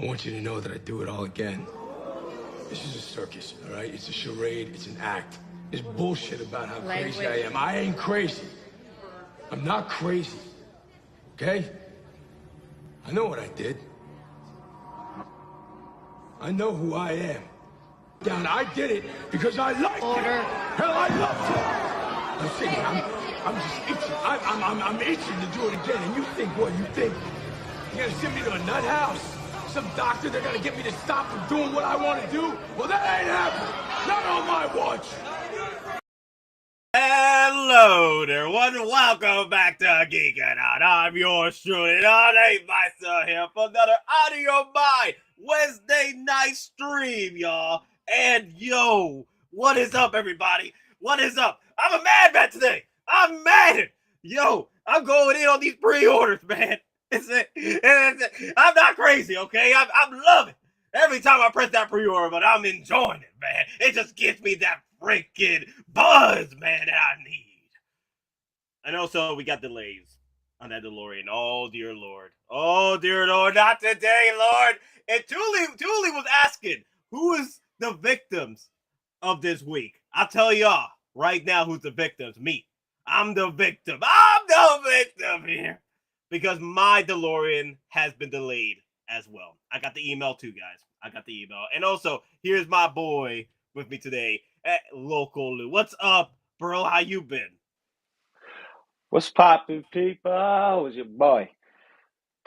I want you to know that I do it all again. This is a circus, all right? It's a charade. It's an act. It's bullshit about how crazy I am. I ain't crazy. I'm not crazy. Okay? I know what I did. I know who I am. Down, I did it because I like it. Hell, I love it. I'm saying, I'm just itching. I'm itching to do it again. And you think what? You think you're gonna send me to a nut house? Some doctor, they're gonna get me to stop from doing what I want to do? Well, that ain't happening. Not on my watch. Hello there, everyone. Welcome back to Geekin Out. I'm yours truly, Nate myself here for another Audio My Wednesday night stream, y'all. And yo, what is up, everybody? What is up? I'm a madman today. I'm mad. Yo, I'm going in on these pre-orders, man. I'm not crazy, okay? I'm loving every time I press that pre-order, but I'm enjoying it, man. It just gives me that freaking buzz, man, that I need. And also, we got delays on that DeLorean. Oh, dear Lord. Oh, dear Lord. Not today, Lord. And Thule was asking, who is the victims of this week? I'll tell y'all right now who's the victims. Me. I'm the victim. I'm the victim here. Because my DeLorean has been delayed as well. I got the email too, guys. I got the email. And also, here's my boy with me today at Local Lou. What's up, bro? How you been? What's poppin', people? It's your boy.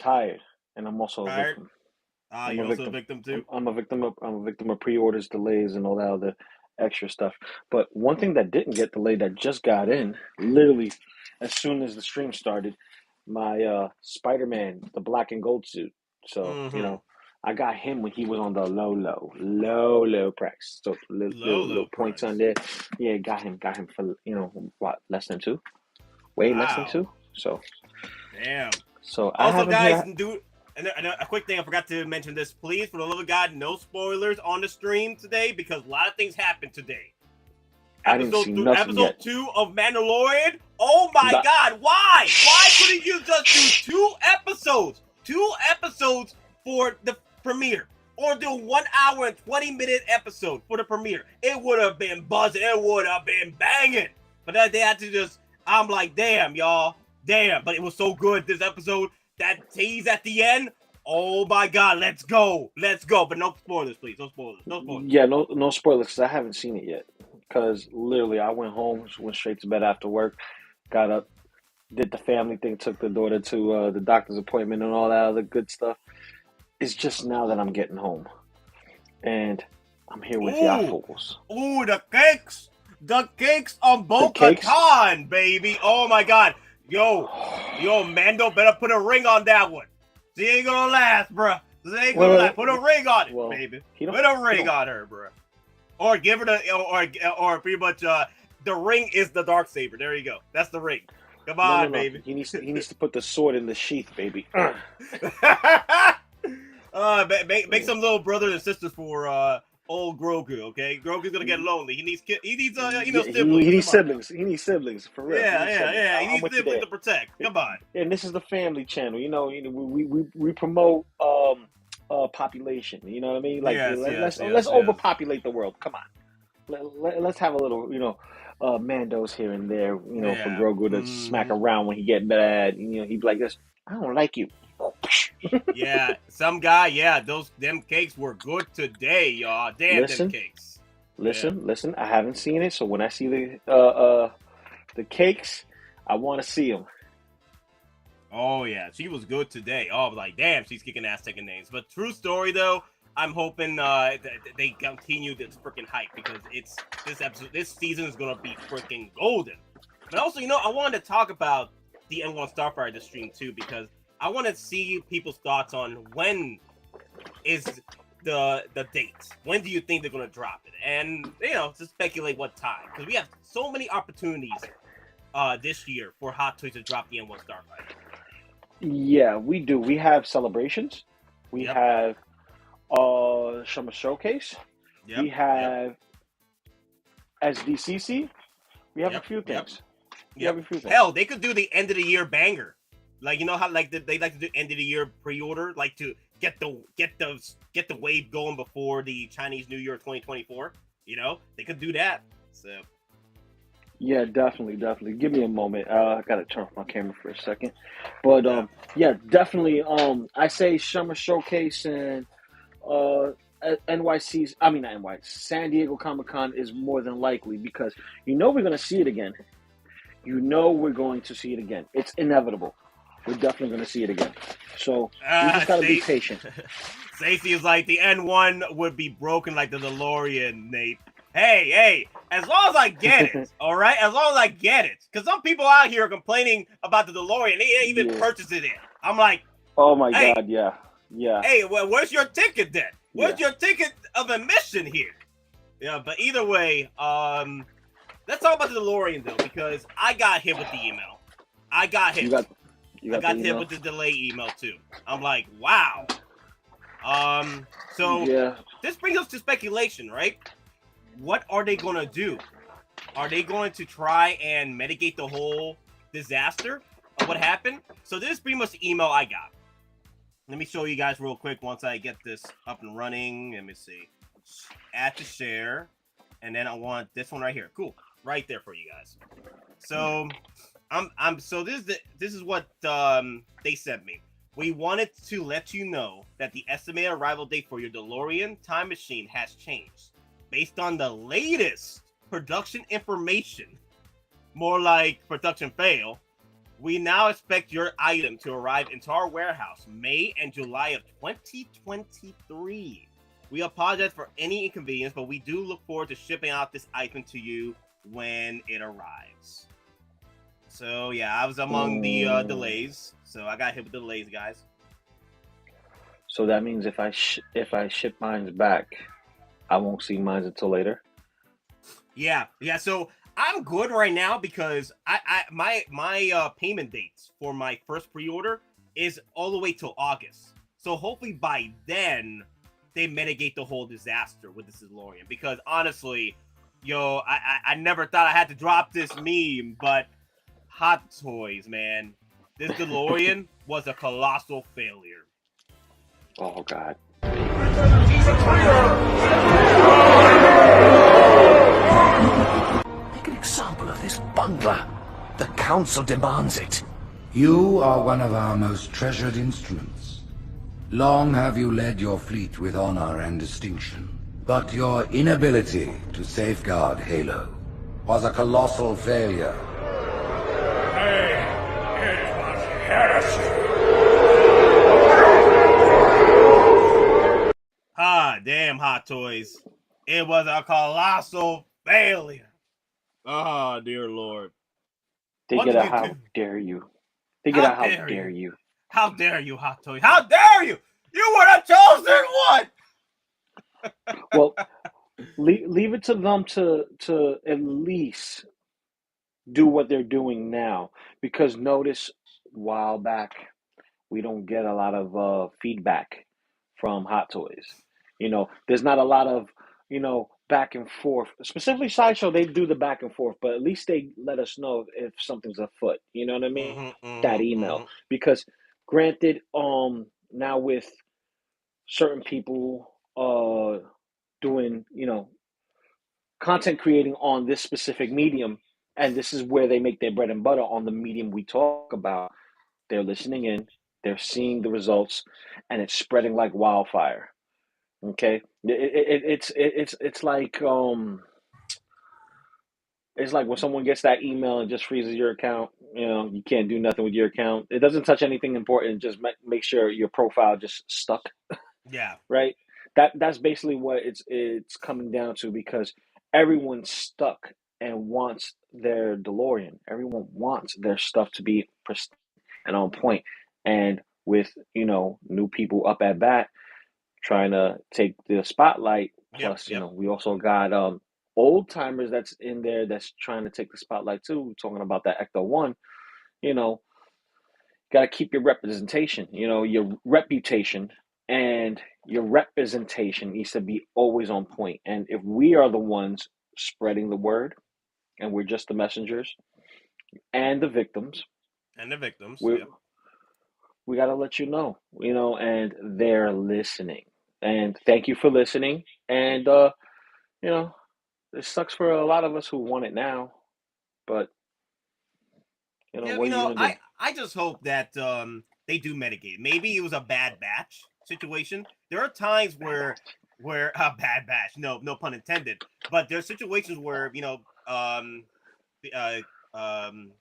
Tired, and I'm also a victim. You're also a victim too. I'm a victim of pre-orders, delays, and all that other extra stuff. But one thing that didn't get delayed, that just got in, literally as soon as the stream started, my Spider-Man, the black and gold suit. So you know, I got him when he was on the low price. So little points on there. Yeah, got him for what, less than two. Way less than two. So, damn. So also, guys, and a quick thing I forgot to mention this. Please, for the love of God, no spoilers on the stream today because a lot of things happened today. Episode 2 of Mandalorian. Oh my God! Why? Why couldn't you just do 2 episodes? 2 episodes for the premiere, or do 1 hour and 20-minute episode for the premiere? It would have been buzzing. It would have been banging. But they had to just. I'm like, damn, y'all. Damn. But it was so good, this episode. That tease at the end. Oh, my God. Let's go. Let's go. But no spoilers, please. No spoilers. No spoilers. Yeah, no spoilers, because I haven't seen it yet. Because literally, I went home, went straight to bed after work, got up, did the family thing, took the daughter to the doctor's appointment and all that other good stuff. It's just now that I'm getting home. And I'm here with y'all fools. Ooh, the cakes. The cakes on Bo-Katan, baby. Oh, my God. Yo, Mando better put a ring on that one. She ain't gonna last, bruh. She ain't gonna last. Put a ring on it, baby. Put a ring on her, bruh. Or give her the, or pretty much, the ring is the Darksaber. There you go. That's the ring. Come on, baby. He needs to put the sword in the sheath, baby. Make some little brothers and sisters for old Grogu, okay? Grogu's gonna get lonely. He needs siblings. He needs siblings for real. Yeah. He needs siblings to protect. Come on. And this is the family channel. We promote population. You know what I mean? Like let's overpopulate the world. Come on. Let's have a little Mandos here and there. For Grogu to smack around when he get mad. He'd be like this. I don't like you. Yeah, some guy. Yeah, them cakes were good today, y'all. Damn, them cakes. Listen. I haven't seen it, so when I see the cakes, I want to see them. Oh yeah, she was good today. Oh, like damn, she's kicking ass, taking names. But true story though, I'm hoping they continue this freaking hype because this season is gonna be freaking golden. But also, I wanted to talk about the N1 Starfighter this stream too because I want to see people's thoughts on when is the date. When do you think they're going to drop it? And, to speculate what time. Because we have so many opportunities this year for Hot Toys to drop the N1 Starfighter. Yeah, we do. We have celebrations. We have Summer Showcase. We have SDCC. We have a few things. Hell, they could do the end of the year banger. Like, how like they like to do end of the year pre-order, like to get the wave going before the Chinese New Year 2024. They could do that. So Yeah, definitely. Give me a moment. I gotta turn off my camera for a second. But yeah. yeah, definitely. I say Summer Showcase and NYC's. I mean, not NYC. San Diego Comic Con is more than likely because we're gonna see it again. We're going to see it again. It's inevitable. We're definitely going to see it again. So we just got to be patient. Stacey is like, the N1 would be broken like the DeLorean, Nate. Hey, as long as I get it, all right? As long as I get it. Because some people out here are complaining about the DeLorean. They ain't even purchased it yet. I'm like, oh my God, yeah. Hey, well, where's your ticket then? Where's your ticket of admission here? Yeah, but either way, let's talk about the DeLorean, though, because I got hit with the email. I got hit. I got hit with the delay email, too. I'm like, wow. So this brings us to speculation, right? What are they going to do? Are they going to try and mitigate the whole disaster of what happened? So this is pretty much the email I got. Let me show you guys real quick once I get this up and running. Let me see. Add to share. And then I want this one right here. Cool. Right there for you guys. So so this is what they sent me. We wanted to let you know that the estimated arrival date for your DeLorean time machine has changed based on the latest production information. More like production fail. We now expect your item to arrive into our warehouse May and July of 2023. We apologize for any inconvenience, but we do look forward to shipping out this item to you when it arrives. So yeah, I was among the delays. So I got hit with the delays, guys. So that means if I ship mine back, I won't see mine until later. Yeah. So I'm good right now because my payment dates for my first pre-order is all the way till August. So hopefully by then they mitigate the whole disaster with this DeLorean. Because honestly, I never thought I had to drop this meme, but Hot Toys, man, this DeLorean was a colossal failure. Oh God. Make an example of this bungler. The council demands it. You are one of our most treasured instruments. Long have you led your fleet with honor and distinction, but your inability to safeguard Halo was a colossal failure. It was heresy. Ah, damn, Hot Toys. It was a colossal failure. Oh, dear Lord. How dare you? How dare you? How dare you, Hot Toys? How dare you? You were the chosen one! Well, leave it to them to at least do what they're doing now. Because notice, a while back, we don't get a lot of feedback from Hot Toys. There's not a lot of, back and forth. Specifically Sideshow, they do the back and forth, but at least they let us know if something's afoot. You know what I mean? That email. Because granted, now with certain people doing, content creating on this specific medium, and this is where they make their bread and butter on the medium we talk about, they're listening in, they're seeing the results, and it's spreading like wildfire. Okay, it's like when someone gets that email and just freezes your account. You can't do nothing with your account. It doesn't touch anything important. Just make sure your profile just stuck. Yeah. Right. That's basically what it's coming down to, because everyone's stuck and wants their DeLorean. Everyone wants their stuff to be pristine and on point. And with new people up at bat trying to take the spotlight. Plus, we also got old timers that's in there that's trying to take the spotlight too. Talking about that Ecto One, got to keep your representation. Your reputation and your representation needs to be always on point. And if we are the ones spreading the word, and we're just the messengers and the victims, we got to let you know, and they're listening. And thank you for listening. And, you know, it sucks for a lot of us who want it now, but, Yeah, what are you going to do? I just hope that they do mitigate. Maybe it was a bad batch situation. There are times where a bad batch, no pun intended, but there's situations where uh,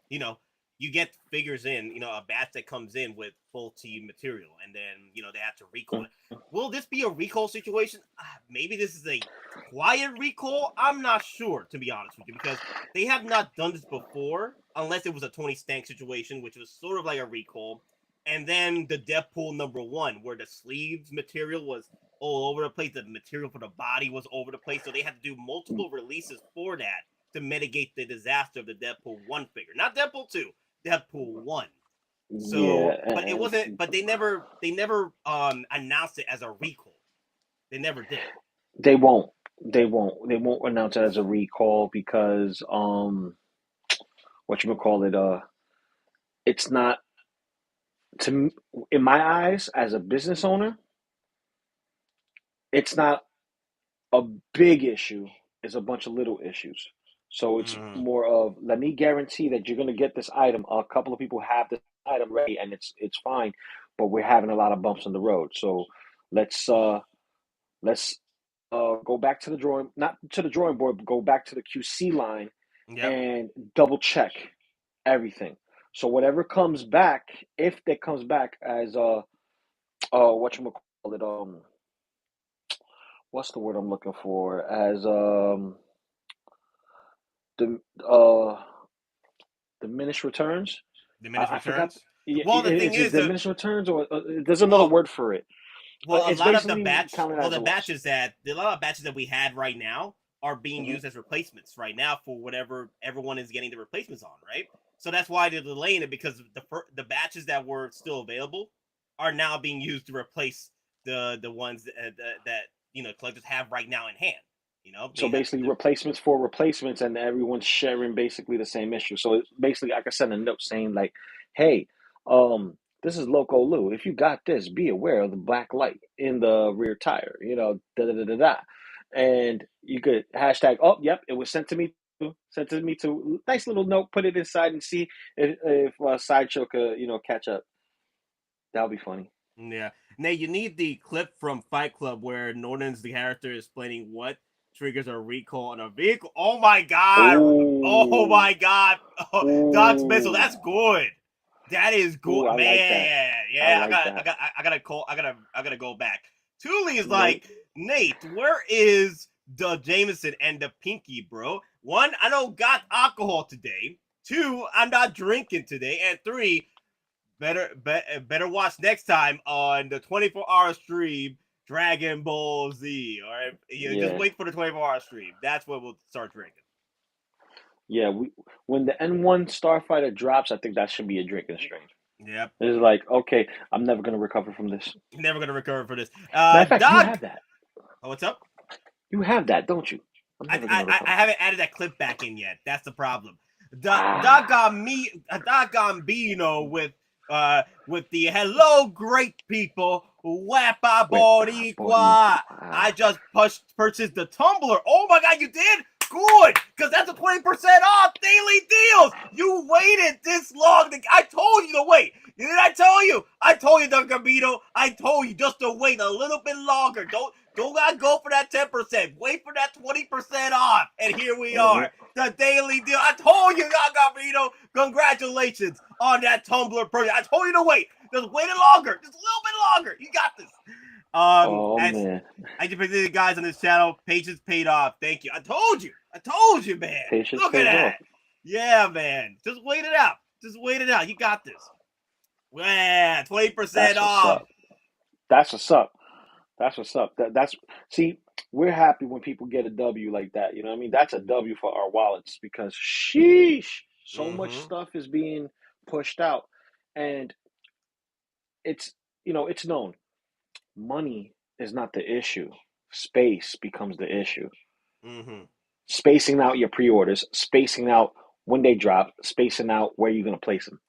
you know, you get figures in, a batch that comes in with faulty material, and then they have to recall it. Will this be a recall situation? Maybe this is a quiet recall. I'm not sure, to be honest with you, because they have not done this before, unless it was a Tony Stank situation, which was sort of like a recall. And then the Deadpool #1, where the sleeves material was all over the place, the material for the body was over the place, so they had to do multiple releases for that to mitigate the disaster of the Deadpool 1 figure. Not Deadpool 2, Deadpool 1. Yeah, So, but it wasn't. But they never announced it as a recall. They never did. they won't. They won't announce it as a recall because what you call it it's not to in my eyes as a business owner, it's not a big issue. It's a bunch of little issues. So it's Mm. more of let me guarantee that you're gonna get this item. A couple of people have this item ready and it's fine, but we're having a lot of bumps on the road. So let's let's go back to the drawing not to the drawing board, but go back to the QC line Yep. and double check everything. So whatever comes back, if it comes back as what you call it what's the word I'm looking for as the diminished returns. Diminished I forgot. returns. Yeah, Well, the thing is it is that diminished returns or there's another well, word for it? well, a It's lot of basically counted as the a loss. batches that a lot of batches that we had right now are being Hmm. used as replacements right now for whatever everyone is getting the replacements on, right? So that's why they're delaying it, because the batches that were still available are now being used to replace the ones that collectors have right now in hand. So basically, replacements for replacements, and everyone's sharing basically the same issue. So it's basically, I could send a note saying like, "Hey, this is Loco Lou. If you got this, be aware of the black light in the rear tire. Da da da da da." And you could hashtag. Oh, yep, it was sent to me. Sent to me to nice little note. Put it inside and see if Sideshow could catch up. That would be funny. Yeah. Now you need the clip from Fight Club where Norton's the character is explaining what triggers a recall on a vehicle. Oh my god! Oh Oh, my god! Oh, Doc's missile. oh, That's good. That is oh! good, I like that. man. I Yeah, like that. I gotta call. I gotta go back. Thule is Nate. like, Nate, where is the Jameson and the Pinky, bro? One, I don't got alcohol today. Two, I'm not drinking today. And three, better watch next time on the 24-hour stream Dragon Ball Z. All right, just Yeah, wait for the 24-hour stream. That's when we'll start drinking. yeah. When the N1 Starfighter drops, I think that should be a drinking stream. Yep, It's like, okay, I'm never gonna recover from this. never gonna recover for this. Matter of fact, you Doug, have that. oh, what's up? You have that, don't you? I'm I, never gonna I recover. I haven't added that clip back in yet. That's the problem. Ah, Doggone Bino with the hello great people, Wapa wait, Boricua. I Boricua. just purchased the tumbler. Oh my god, you did? Good, because that's a 20% off daily deals. You waited this long. I told you to wait. Did I tell you? I told you, Don Gambino. I told you just to wait a little bit longer. Don't gotta go for that 10%. Wait for that 20% off. And here we Uh-huh. are. The daily deal. I told you, Don Gambino. Congratulations on that Tumblr project. I told you to wait. Just wait it longer. Just a little bit longer. You got this. Oh As man, I just presented the guys on this channel. Patience paid off. Thank you. I told you. I told you, man. patience Look at pays off. that. Yeah, man. Just wait it out. Just wait it out. You got this. Yeah, 20% That's what's off. up. That's what's up. That's what's up. That's see, we're happy when people get a W like that. You know what I mean? That's a W for our wallets because sheesh, so much Mm-hmm. stuff is being pushed out, and it's it's known. Money is not the issue. Space becomes the issue. Mm-hmm. Spacing out your pre-orders, spacing out when they drop, spacing out where you're gonna place them.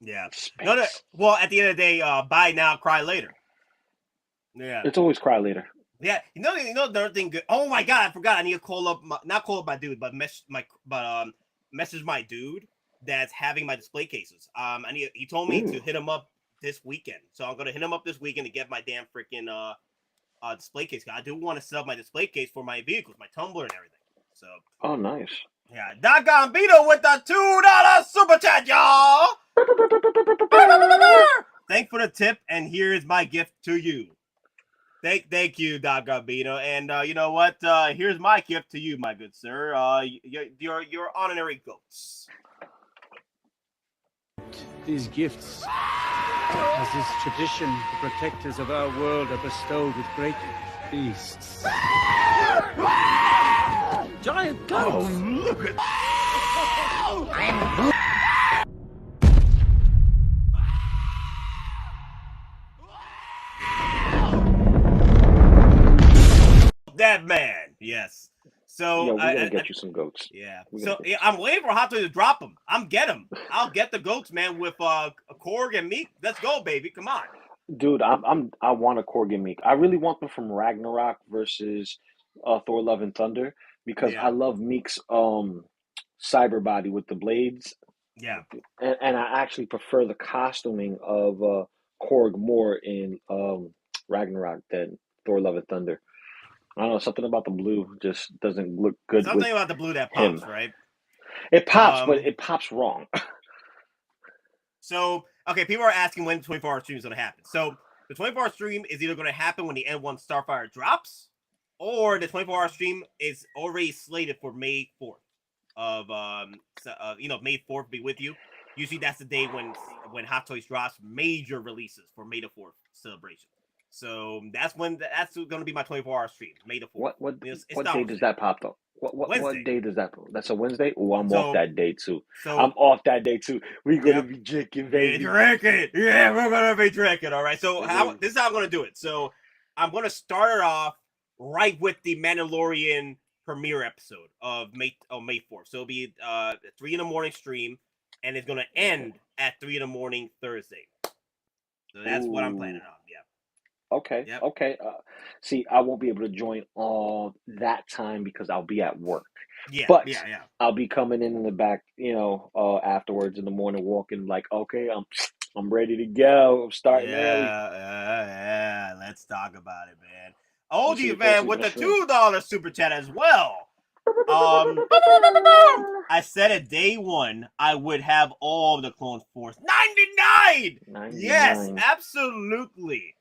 Yeah. Space. No. Well, at the end of the day, buy now, cry later. Yeah. It's always cry later. Yeah. You know the other thing. Good. Oh my God, I forgot. I need to not call up my dude, but message my dude that's having my display cases. He told me to hit him up this weekend, so I'm gonna hit him up this weekend to get my damn freaking display case. I do want to set up my display case for my vehicles, my tumbler and everything. So. Oh, nice. Yeah, Doggone Beetle with the $2 super chat, y'all. Thanks for the tip, and here's my gift to you. Thank you, Doggone Beetle, and you know what? Here's my gift to you, my good sir. Your honorary goats. These gifts, as is tradition, the protectors of our world are bestowed with great feasts. Giant goats! Oh, look at That man, yes. So Yeah, we're gonna get you some goats. Yeah. So I'm waiting for Hot Toys to drop them. I'll get the goats, man, with Korg and Meek. Let's go, baby. Come on. Dude, I want a Korg and Meek. I really want them from Ragnarok versus Thor: Love and Thunder because I love Meek's cyber body with the blades. Yeah. And I actually prefer the costuming of Korg more in Ragnarok than Thor: Love and Thunder. I don't know, something about the blue just doesn't look good. Something about the blue that pops, right? It pops, but it pops wrong. So, okay, people are asking when the 24-hour stream is going to happen. So, the 24-hour stream is either going to happen when the N1 Starfire drops, or the 24-hour stream is already slated for May 4th. May 4th be with you. Usually that's the day when Hot Toys drops major releases for May the 4th celebration. So that's going to be my 24-hour stream, May the 4th. What day does that pop though? What day does that? That's a Wednesday. Oh, I'm off that day too. I'm off that day too. We're gonna be drinking, baby. Drinking. Yeah, we're gonna be drinking. All right. So this is how I'm gonna do it. So I'm gonna start it off right with the Mandalorian premiere episode of May 4th. So it'll be 3 a.m. stream, and it's gonna end at 3 a.m. Thursday. So that's what I'm planning on. Yeah. Okay. Yep. Okay. See, I won't be able to join all that time because I'll be at work. Yeah. But yeah. I'll be coming in the back, afterwards in the morning, walking like, okay, I'm ready to go. I'm starting early. Yeah. Let's talk about it, man. OG man with the $2 super chat as well. I said at day one I would have all of the Clone Force. 99! Yes, absolutely.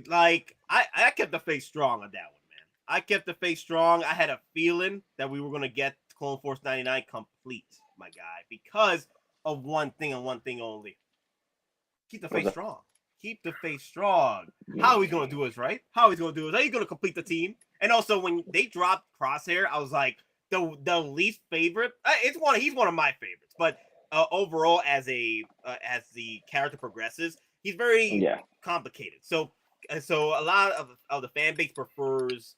Like, I kept the face strong on that one, man. I kept the face strong. I had a feeling that we were going to get Clone Force 99 complete, my guy, because of one thing and one thing only. Keep the face strong. Keep the face strong. How are we going to do this, right? How are we going to do this? Are you going to complete the team? And also, when they dropped Crosshair, I was like, the least favorite. He's one of my favorites, but overall, as the character progresses, he's very complicated. So a lot of the fan base prefers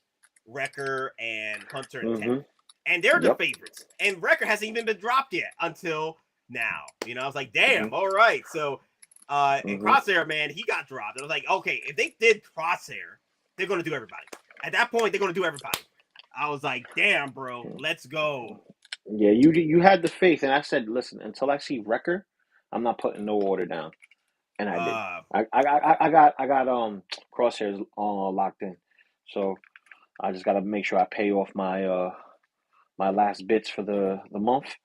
Wrecker and Hunter and Tech. And they're the favorites. And Wrecker hasn't even been dropped yet until now. I was like, damn, all right. So and Crosshair, man, he got dropped. I was like, okay, if they did Crosshair, they're going to do everybody. At that point, they're going to do everybody. I was like, damn, bro, let's go. Yeah, you had the faith. And I said, listen, until I see Wrecker, I'm not putting no order down. And I did. I got Crosshairs locked in, so I just got to make sure I pay off my my last bits for the month,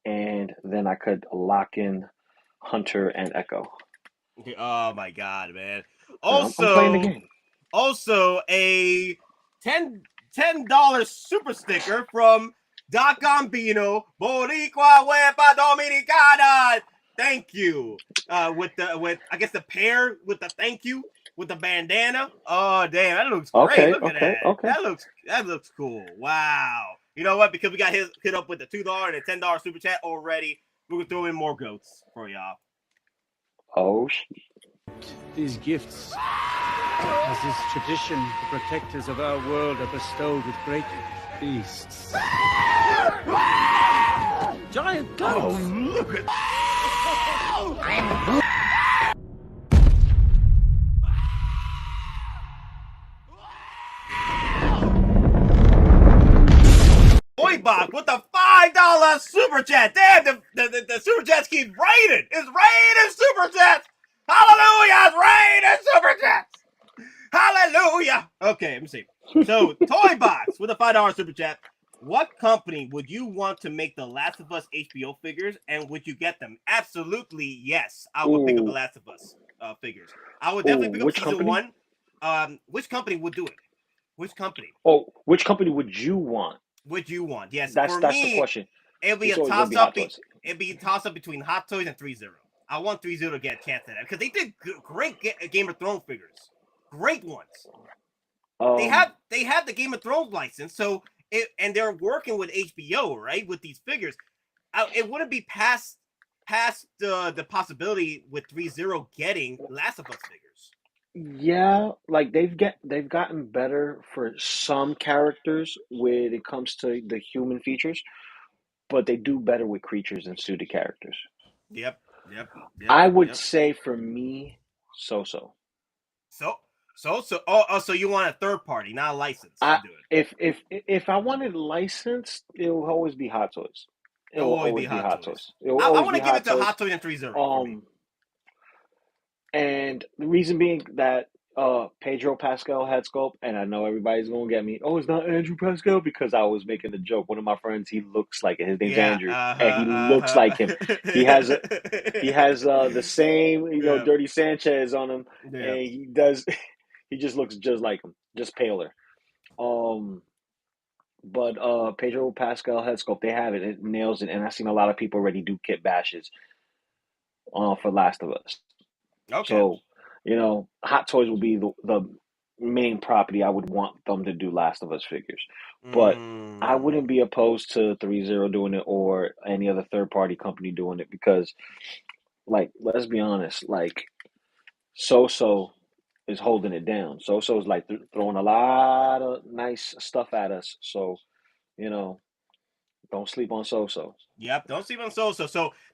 and then I could lock in Hunter and Echo. Oh my god, man! I'm playing the game. Also, a $10 super sticker from Doc Gambino, Boricua Huepa Dominicana. Thank you. With I guess the pair with the thank you with the bandana. Oh damn, that looks great. Look at that. Okay. That looks cool. Wow. You know what? Because we got hit up with the $2 and a $10 super chat already, we're gonna throw in more goats for y'all. Oh shit. These gifts, as is tradition, the protectors of our world are bestowed with great feasts. Giant goats! Oh, look at super chat. Damn, the super chats keep raining. It's raining super chats. Hallelujah! It's raining super chats. Hallelujah. Okay, let me see. So, Toy Box with a $5 super chat. What company would you want to make the Last of Us HBO figures, and would you get them? Absolutely, yes. I would pick up the Last of Us figures. I would definitely pick up season 1. Which company would do it? Which company? Oh, which company would you want? Would you want? Yes. That's For the me, question. it'll be It's a always gonna be toss-up. Hot Toys. It'd be a toss-up between Hot Toys and 3-0. I want 3-0 to get a chance at that because they did great Game of Thrones figures. Great ones. They have the Game of Thrones license, so and they're working with HBO, right, with these figures. It wouldn't be past the possibility with 3-0 getting Last of Us figures. Yeah, like they've gotten better for some characters when it comes to the human features, but they do better with creatures and suited characters. Yep. I would say for me, so. So you want a third party, not a license to do it. If I wanted licensed, it will always be Hot Toys. It will always be Hot Toys. I want to give it to Hot Toys and 3-0 for me. And the reason being that Pedro Pascal head sculpt, and I know everybody's gonna get me. Oh, it's not Andrew Pascal because I was making the joke. One of my friends, he looks like it. His name's Andrew, and he looks like him. He has the same Dirty Sanchez on him, and he does. He just looks just like him, just paler. But Pedro Pascal head sculpt, they have it. It nails it, and I've seen a lot of people already do kit bashes for Last of Us. Okay. So, Hot Toys will be the main property I would want them to do Last of Us figures. But I wouldn't be opposed to 3-0 doing it or any other third-party company doing it because, like, let's be honest, like, So is holding it down. So is, like, throwing a lot of nice stuff at us. So, don't sleep on So. Yep, don't sleep on So. So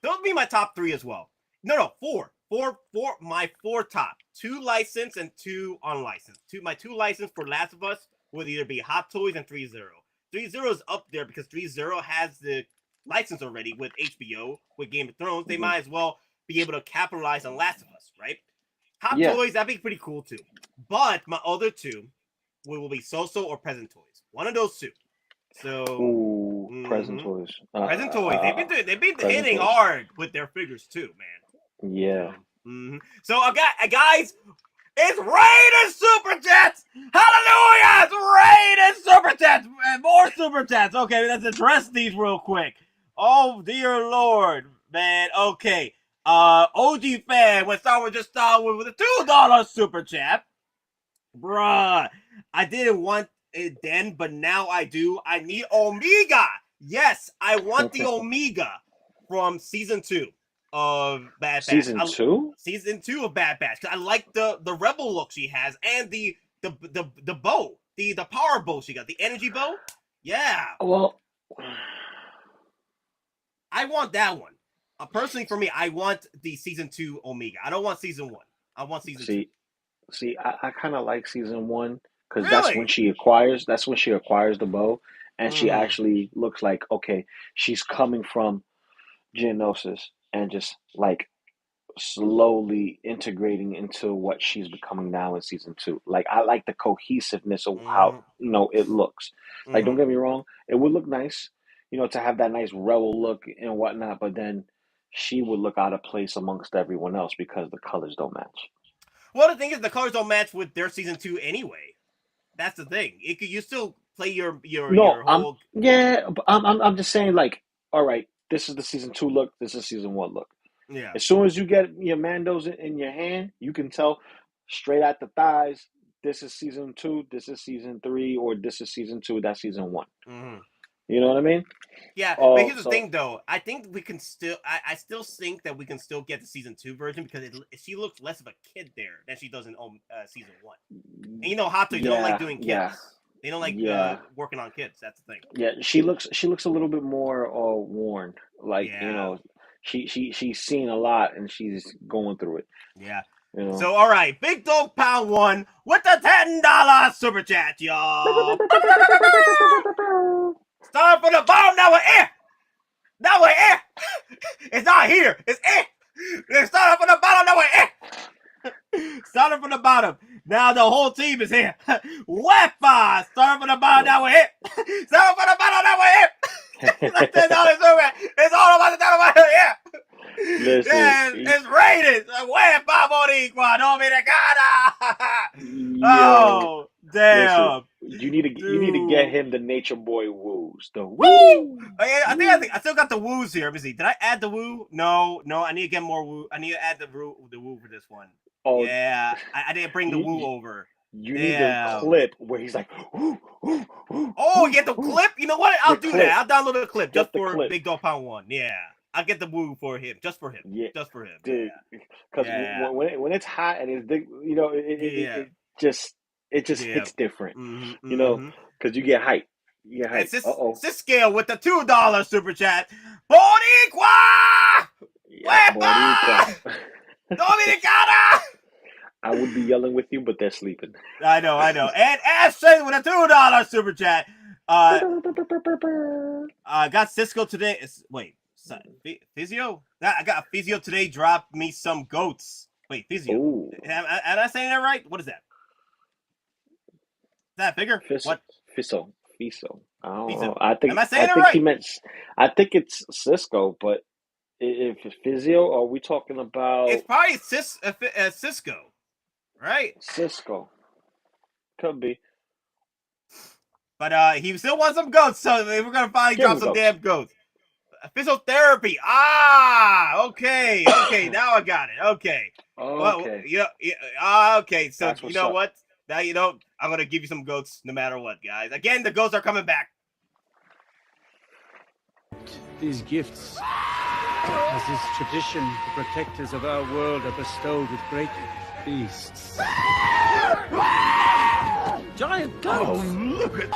those would be my top 3 as well. No, 4. My 4 top. 2 licensed and 2 unlicensed. My 2 licensed for Last of Us would either be Hot Toys and 3-0. 3-0 is up there because 3-0 has the license already with HBO, with Game of Thrones. They might as well be able to capitalize on Last of Us, right? Hot Toys, that'd be pretty cool too. But my other 2 will be So or Present Toys. One of those 2. So Present Toys. Present Toys. They've been hitting hard with their figures too, man. Yeah. So guys, it's raining super chats. Hallelujah! It's raining super chats. More super chats. Okay, let's address these real quick. Oh dear Lord, man. Okay. OG fan with Star Wars just Star Wars with a $2 super chat. Bruh, I didn't want it then, but now I do. I need Omega. Yes, I want the Omega from season 2 of Bad Batch. Season 2? Season 2 of Bad Batch. I like the rebel look she has and the bow, the power bow she got, the energy bow. Yeah. Well, I want that one. Personally, for me, I want the season 2 Omega. I don't want season 1. I want season 2. See, I kind of like season 1 because Really? that's when she acquires the bow, and she actually looks like, okay, she's coming from Geonosis and just like slowly integrating into what she's becoming now in season 2. Like, I like the cohesiveness of how it looks. Like, don't get me wrong, it would look nice, to have that nice rebel look and whatnot, but then she would look out of place amongst everyone else because the colors don't match. Well, the thing is, the colors don't match with their season 2 anyway. That's the thing. You still play your whole. I'm just saying, like, all right, this is the season 2 look. This is season 1 look. Yeah. As soon as you get your Mandos in your hand, you can tell straight at the thighs. This is season 2. This is season 3, or this is season 2. That's season 1. You know what I mean? Yeah, but here's the thing, though. I think we can still. I still think that we can still get the season 2 version because she looks less of a kid there than she does in season 1. And Hot Toys, they don't like doing kids. Yeah. They don't like working on kids. That's the thing. Yeah, she looks a little bit more worn. Like she's seen a lot and she's going through it. Yeah. So all right, Big Dog Pound 1 with the $10 super chat, y'all. Start from the bottom, now we're here. That way, It's not here. It's It's starting from the bottom. That way, Starting from the bottom. Now the whole team is here. Wi-Fi. Starting from the bottom. That way, Starting from the bottom. That way, It's all about the down here. Listen, Yes, it's rated. Wi-Fi Boricua Dominicana. yo, Oh, damn. listen, you need to get him the Nature Boy woos. The Woo! woo. I think I still got the woos here. Let me see. Did I add the woo? No. I need to get more woo. I need to add the woo for this one. Oh, yeah. I didn't bring the woo over. You need the clip where he's like, woo, woo, woo. Oh, you get the clip? You know what? I'll do clip. that. I'll download the clip just for clip. Big Dog Pound 1. Yeah. I'll get the woo for him. Just for him. Yeah. Just for him. Dude. Because when it's hot and it's big, you know, it just hits different. You know, because you get hype. Yeah, it's this scale with the $2 super chat. Boricua! Yeah, Boricua. Dominicana! I would be yelling with you, but they're sleeping. I know. And Ashton with a $2 super chat. Got Cisco today. Wait, Physio? I got Physio today. Dropped me some goats. Wait, Physio. Am I saying that right? What is that? Is that bigger? What? Fiso. I don't know. Am I saying it right? I think it's Cisco, but if it's Physio, are we talking about? It's probably Cisco, right? Cisco. Could be. But he still wants some goats, so we're gonna finally drop some damn goats. Physiotherapy. Okay. Now I got it. Okay. Well, okay. So you know what? Now you know I'm gonna give you some goats no matter what, guys. Again, the goats are coming back. These gifts, as is tradition, the protectors of our world are bestowed with great beasts. Giant goats! Oh, look at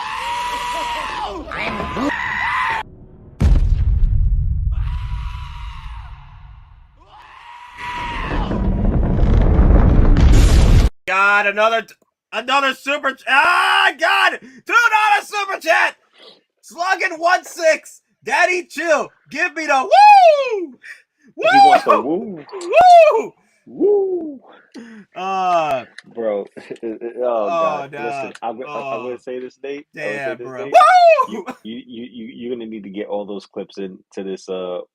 God, another super God! $2 super chat! Slugging 1-6. Daddy chill. Give me the woo! Woo! He wants the woo. Woo! Woo! God. Bro. God. No. Listen, I'm gonna say this, Nate. Damn, bro. Woo! You're gonna need to get all those clips into this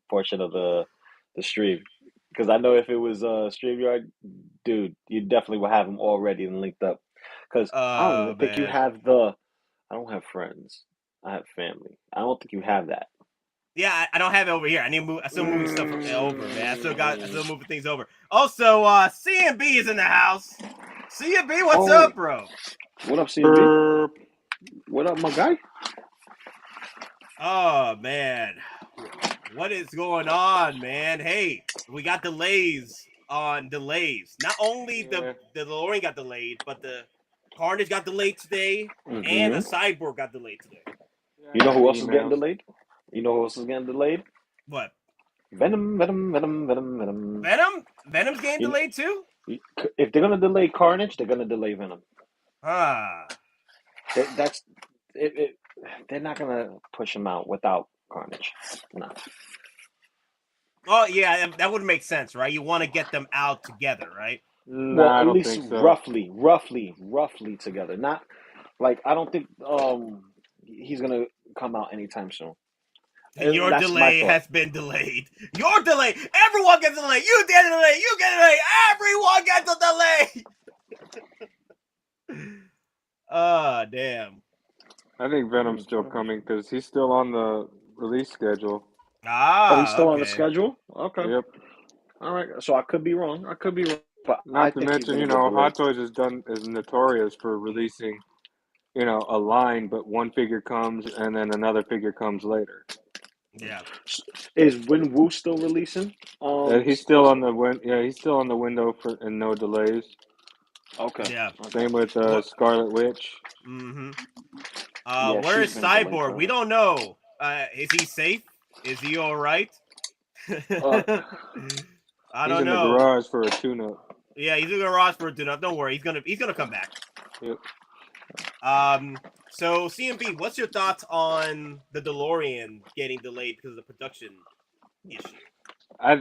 portion of the stream. Because I know if it was StreamYard, dude, you definitely would have them all ready and linked up. Because I don't even think you have I don't have friends. I have family. I don't think you have that. Yeah, I don't have it over here. I still moving stuff over, man. I still moving things over. Also, CMB is in the house. CMB, what's up, bro? What up, CMB? What up, my guy? Oh, man. What is going on, man? Hey, we got delays on delays. Not only the DeLorean got delayed, but the Carnage got delayed today, and the Cyborg got delayed today. You know who else is getting delayed? You know who else is getting delayed? What? Venom. Venom's getting delayed too? If they're gonna delay Carnage, they're gonna delay Venom. That's it. They're not gonna push him out without Carnage. No. Oh yeah, that would make sense, right? You want to get them out together, right? Well, at least roughly together. Not like I don't think he's gonna come out anytime soon. Your delay has been delayed. Your delay. Everyone gets delayed. You get a delay. You get a delay. Everyone gets a delay. Damn. I think Venom's still coming because he's still on the release schedule. He's still on the schedule? Okay. Yep. All right. So I could be wrong. But not to mention, Hot Toys is notorious for releasing, a line, but one figure comes and then another figure comes later. Yeah. Is Win Woo still releasing? He's still on the he's still on the window and no delays. Okay. Yeah. Same with Scarlet Witch. Mm-hmm. Where is Cyborg? We don't know. Is he safe? Is he all right? I don't know. He's in the garage for a tune-up. Yeah, he's in the garage for a tune-up. Don't worry, he's gonna come back. Yep. So CMB, what's your thoughts on the DeLorean getting delayed because of the production issue? I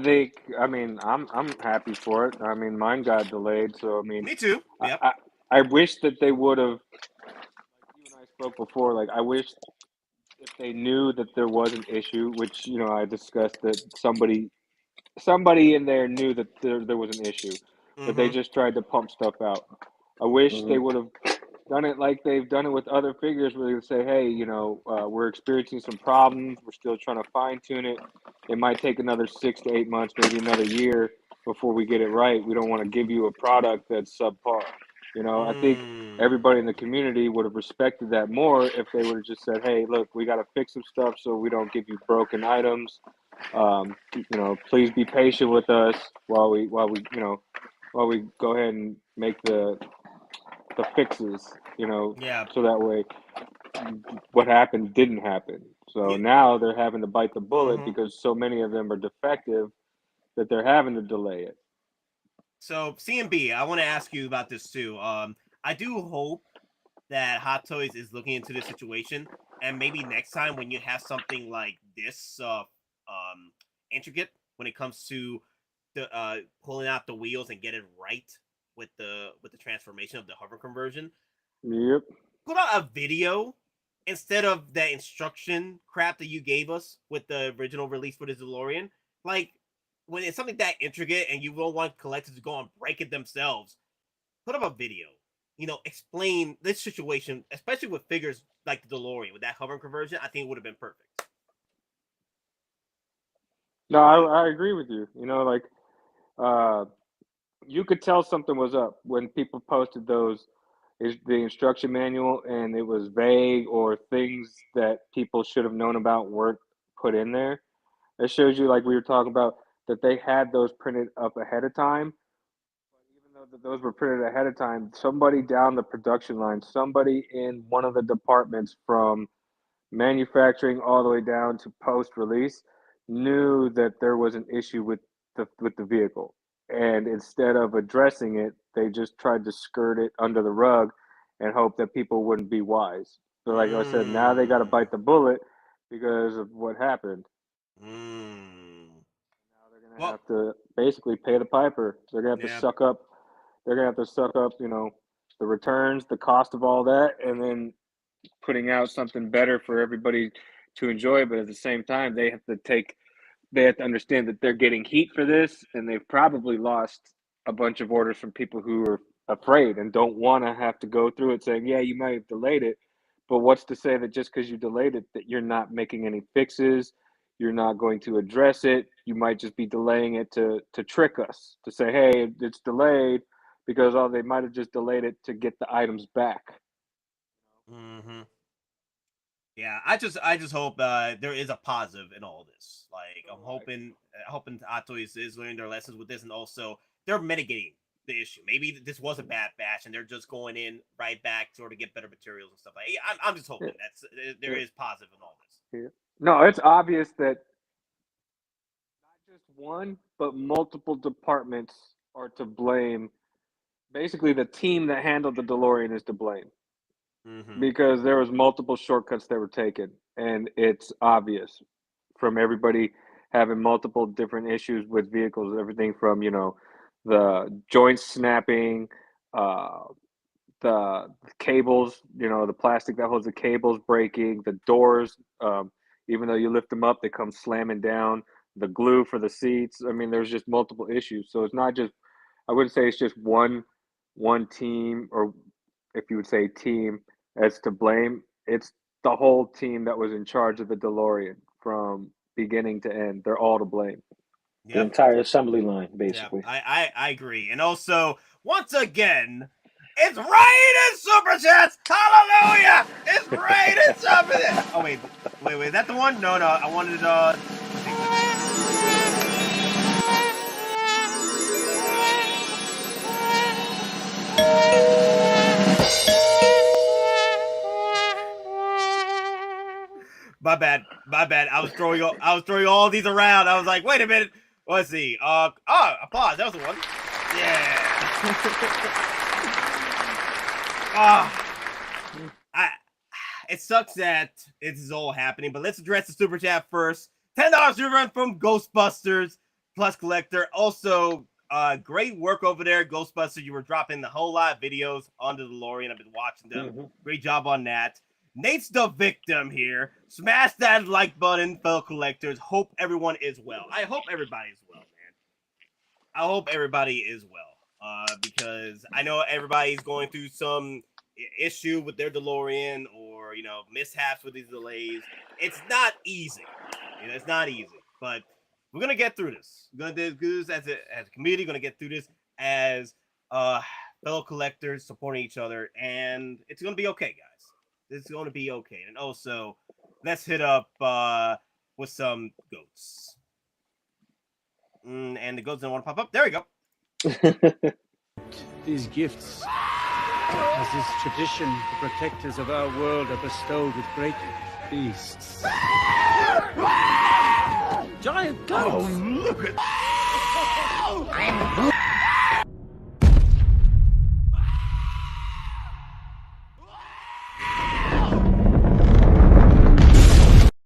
mean, I'm happy for it. I mean, mine got delayed, so I mean, Me too. I Yep. I, I wish that they would have. You and I spoke before. Like, I wish if they knew that there was an issue, which I discussed that somebody in there knew that there was an issue, but they Mm-hmm. just tried to pump stuff out. I wish they Mhm. would have done it like they've done it with other figures, where they say, "Hey, we're experiencing some problems. We're still trying to fine tune it. It might take another 6 to 8 months, maybe another year before we get it right. We don't want to give you a product that's subpar." I think everybody in the community would have respected that more if they would have just said, "Hey, look, we got to fix some stuff so we don't give you broken items. Please be patient with us while we go ahead and make the fixes, Yeah. so that way what happened didn't happen." So You, now they're having to bite the bullet mm-hmm. because so many of them are defective that they're having to delay it. So CMB, I want to ask you about this too. I do hope that Hot Toys is looking into this situation, and maybe next time when you have something like this, intricate when it comes to the pulling out the wheels and get it right with the transformation of the hover conversion, Yep. put out a video instead of that instruction crap that you gave us with the original release for the DeLorean. Like when it's something that intricate and you don't want collectors to go and break it themselves, put up a video. Explain this situation, especially with figures like the DeLorean with that hover conversion. I think it would have been perfect. No, I agree with you. Like, uh, you could tell something was up when people posted those is the instruction manual and it was vague or things that people should have known about weren't put in there. It shows you, like we were talking about, that they had those printed up ahead of time. But even though those were printed ahead of time, somebody down the production line, somebody in one of the departments from manufacturing all the way down to post release, knew that there was an issue with the vehicle, and instead of addressing it, they just tried to skirt it under the rug and hope that people wouldn't be wise. So, like I said, now they got to Mm. bite the bullet because of what happened. Mm. Now they're gonna Well, have to basically pay the piper. They're gonna have to yeah. suck up. They're gonna have to suck up, the returns, the cost of all that, and then putting out something better for everybody to enjoy. But at the same time, they have to understand that they're getting heat for this, and they've probably lost a bunch of orders from people who are afraid and don't want to have to go through it saying, "Yeah, you might have delayed it, but what's to say that just because you delayed it that you're not making any fixes, you're not going to address it, you might just be delaying it to trick us, to say, hey, it's delayed," because they might have just delayed it to get the items back. Mm-hmm. Yeah, I just hope there is a positive in all this. Like I'm hoping Atoys is learning their lessons with this, and also they're mitigating the issue. Maybe this was a bad batch, and they're just going in right back to sort of get better materials and stuff. I'm just hoping there Yeah. is positive in all this. Yeah. No, it's obvious that not just one, but multiple departments are to blame. Basically, the team that handled the DeLorean is to blame Mm-hmm. because there was multiple shortcuts that were taken, and it's obvious from everybody having multiple different issues with vehicles. Everything from the joints snapping, uh, the cables, the plastic that holds the cables breaking, the doors. Even though you lift them up, they come slamming down. The glue for the seats. I mean, there's just multiple issues. So it's not just. I wouldn't say it's just one team, or if you would say team, as to blame. It's the whole team that was in charge of the DeLorean from beginning to end. They're all to blame. The Yep. entire assembly line, Yeah. basically. I agree. And also, once again, it's raining super chats. Hallelujah! It's raining super chats. Oh wait. Is that the one? No. I wanted My bad. I was throwing all these around. I was like, wait a minute. Let's see. Applause. That was the one. Yeah. I it sucks that this is all happening, but let's address the super chat first. $10 super run from Ghostbusters Plus Collector. Also, great work over there, Ghostbusters. You were dropping the whole lot of videos on the DeLorean. I've been watching them. Great job on that. Nate's the victim here. Smash that like button, fellow collectors. Hope everyone is well. I hope everybody is well, man. I hope everybody is well. Because I know everybody's going through some issue with their DeLorean or, you know, mishaps with these delays. It's not easy. You know, it's not easy. But we're going to get through this. We're going to do this as a community. We're going to get through this as fellow collectors supporting each other. And it's going to be okay, guys. It's going to be okay. And also, let's hit up with some goats. And the goats don't want to pop up. There we go. These gifts, as is tradition, the protectors of our world are bestowed with great feasts. Giant goats! Oh, look at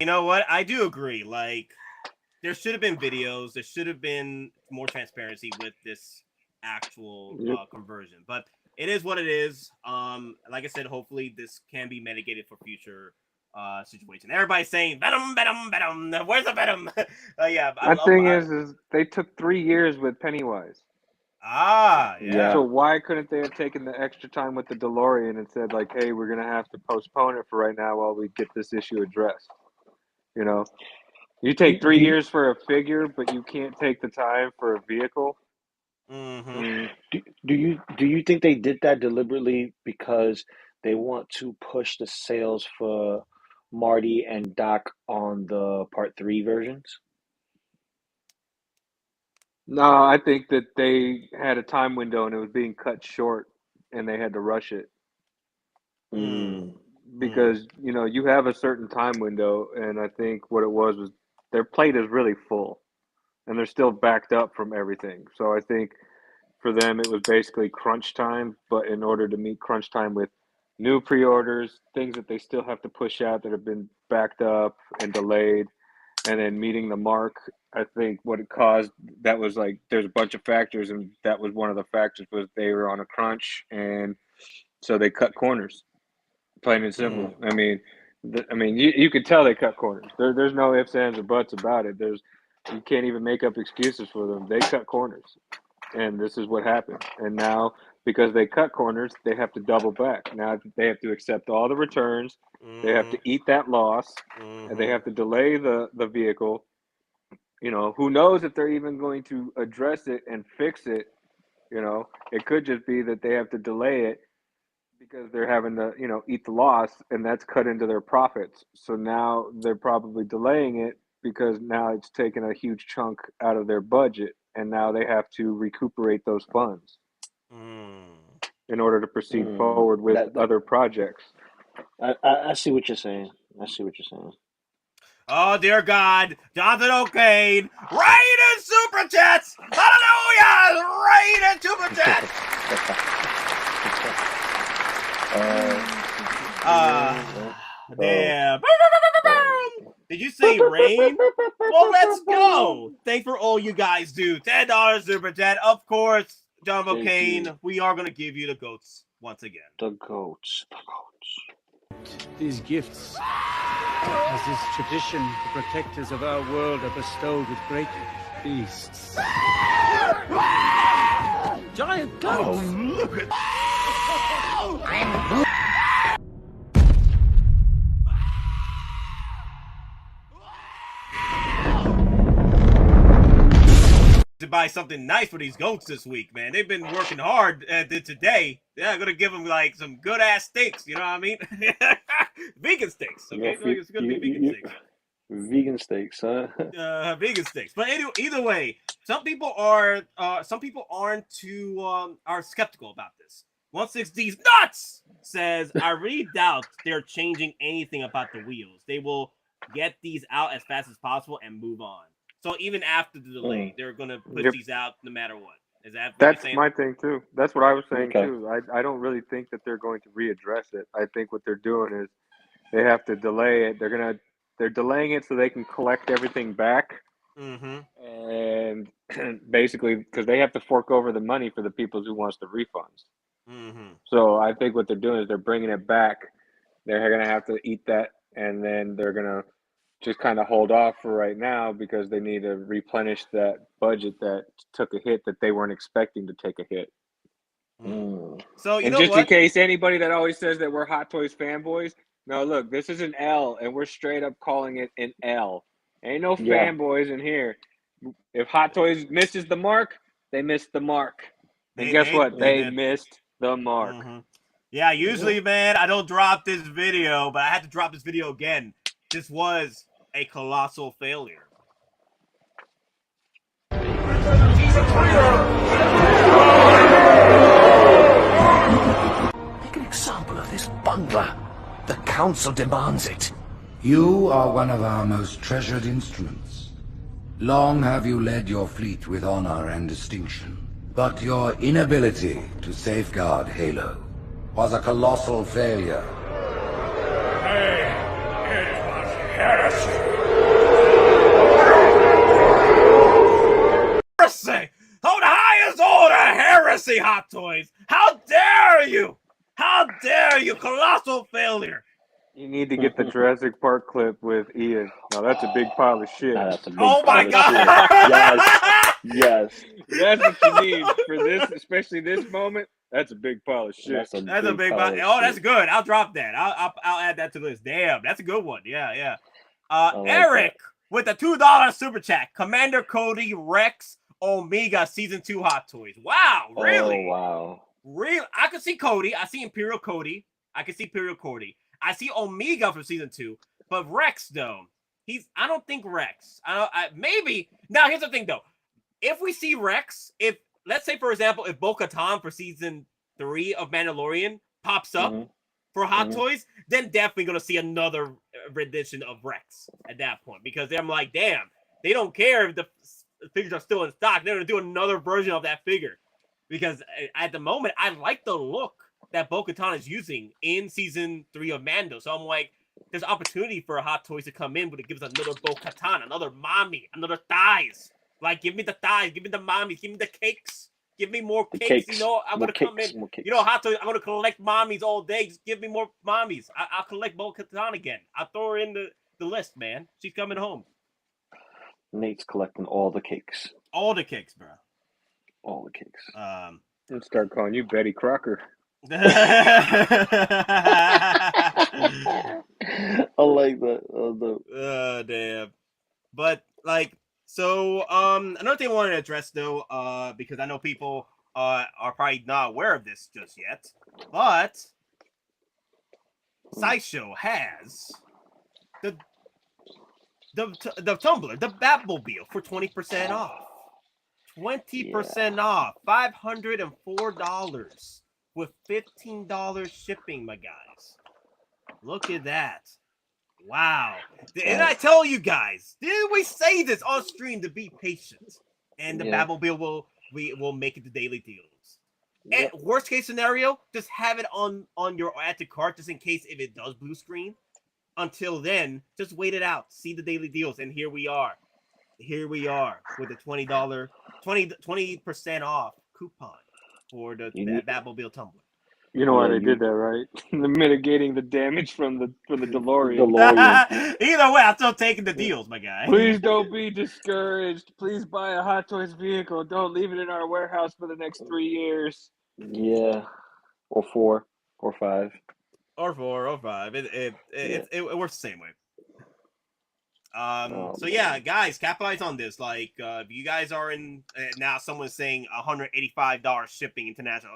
You know what? I do agree. Like, there should have been videos. There should have been more transparency with this actual conversion. But it is what it is. Like I said, hopefully this can be mitigated for future situation. Everybody's saying Venom, Venom, Venom. Where's the Venom? Yeah. The thing is they took 3 years with Pennywise. Yeah. So why couldn't they have taken the extra time with the DeLorean and said, like, hey, we're gonna have to postpone it for right now while we get this issue addressed? You know, you take 3 years for a figure, but you can't take the time for a vehicle. Do you think they did that deliberately because they want to push the sales for Marty and Doc on the Part 3 versions? No, I think that they had a time window and it was being cut short, and they had to rush it. Because you know you have a certain time window, and I think what it was their plate is really full, and they're still backed up from everything. So I think for them it was basically crunch time, but in order to meet crunch time with new pre-orders, things that they still have to push out that have been backed up and delayed, and then meeting the mark, I think what it caused, that was like there's a bunch of factors, and that was one of the factors was they were on a crunch, and so they cut corners. Plain and simple. I mean, you could tell they cut corners. There's no ifs, ands, or buts about it. You can't even make up excuses for them. They cut corners, and this is what happened. And now, because they cut corners, they have to double back. Now they have to accept all the returns. They have to eat that loss, and they have to delay the vehicle. You know, who knows if they're even going to address it and fix it? You know, it could just be that they have to delay it because they're having to, you know, eat the loss, and that's cut into their profits. So now they're probably delaying it because now it's taken a huge chunk out of their budget, and now they have to recuperate those funds in order to proceed forward with other projects. I see what you're saying. Oh, dear God. Jonathan O'Kane. Right in Super Chats. Hallelujah. Right in Super Chats. Damn. Did you say rain? Well, let's go. Thanks for all you guys do. $10 Super Chat. Of course, John O'Kane, we are going to give you the goats once again. The goats. These gifts, as is tradition, the protectors of our world are bestowed with great feasts. Giant goats! Oh, look at to buy something nice for these goats this week, man. They've been working hard today. Yeah, I'm gonna give them like some good ass steaks. You know what I mean? Vegan steaks. Okay, it's gonna be vegan steaks. Vegan steaks, huh? Vegan steaks. But anyway, either way, some people aren't are skeptical about this. 16D's nuts says, I really doubt they're changing anything about the wheels. They will get these out as fast as possible and move on. So even after the delay, they're gonna put these out no matter what. Is that? That's my thing too. That's what I was saying too. I don't really think that they're going to readdress it. I think what they're doing is they have to delay it. They're delaying it so they can collect everything back, and basically because they have to fork over the money for the people who wants the refunds. So I think what they're doing is they're bringing it back. They're gonna have to eat that, and then they're gonna just kind of hold off for right now because they need to replenish that budget that took a hit that they weren't expecting to take a hit. So you And know just what? in case anybody that always says that we're Hot Toys fanboys, no, look, this is an L, and we're straight up calling it an L. Ain't no Yeah. fanboys in here. If Hot Toys misses the mark, they missed the mark. And guess what? They did. missed the mark. Yeah, usually, man, I don't drop this video, but I had to drop this video again. This was a colossal failure. Make an example of this bungler. The council demands it. You are one of our most treasured instruments. Long have you led your fleet with honor and distinction, but your inability to safeguard Halo was a colossal failure. Hey, it was heresy. Heresy! Oh, the highest order heresy, Hot Toys! How dare you! How dare you! Colossal failure! You need to get the Jurassic Park clip with Ian. Now that's a big pile of shit. That's a big Oh my pile of God! shit. Yes. That's what you need for this, especially this moment. That's a big pile of shit. That's a big pile. Oh, that's good. I'll drop that. I'll add that to the list. Damn, that's a good one. Yeah. like Eric with the $2 super chat. Commander Cody Rex Omega Season 2 Hot Toys. Wow, really? Oh, wow. Real. I can see Cody. I see Imperial Cody. I see Omega from Season 2. But Rex, though, I don't think Rex. Maybe. Now, here's the thing, though. If we see Rex, let's say, for example, if Bo-Katan for Season 3 of Mandalorian pops up for Hot Toys, then definitely going to see another rendition of Rex at that point. Because I'm like, damn, they don't care if the figures are still in stock. They're going to do another version of that figure. Because at the moment, I like the look that Bo-Katan is using in Season 3 of Mando. So I'm like, there's opportunity for a Hot Toys to come in, but it gives another Bo-Katan, another mommy, another thighs. Like, give me the thighs, give me the mommies, give me the cakes. Give me more cakes. You know, I'm going to come in. You know, Hot Toys, I'm going to collect mommies all day. Just give me more mommies. I'll collect Bo-Katan again. I'll throw her in the list, man. She's coming home. Nate's collecting all the cakes. All the cakes, bro. All the cakes. Let's start calling you Betty Crocker. I like that. Damn. But, like, so, another thing I wanted to address, though, because I know people are probably not aware of this just yet, but Sideshow has the tumbler, the Batmobile for 20% off. 20% off. $504 with $15 shipping, my guys. Look at that. Wow. Didn't I tell you guys? Didn't we say this on stream to be patient? And the Batmobile will make it to daily deals. And worst case scenario, just have it on your add to cart just in case if it does blue screen. Until then, just wait it out. See the daily deals. And here we are. Here we are with the $20% off coupon for the Batmobile tumbler. You know why they did that, right? They're mitigating the damage from the DeLorean. Either way, I'm still taking the deals, my guy. Please don't be discouraged. Please buy a Hot Toys vehicle. Don't leave it in our warehouse for the next 3 years. Yeah, or 4, or 5. Or 4, or 5. It works the same way. So yeah, guys, capitalize on this. Like, if you guys are in now, someone's saying $185 shipping international.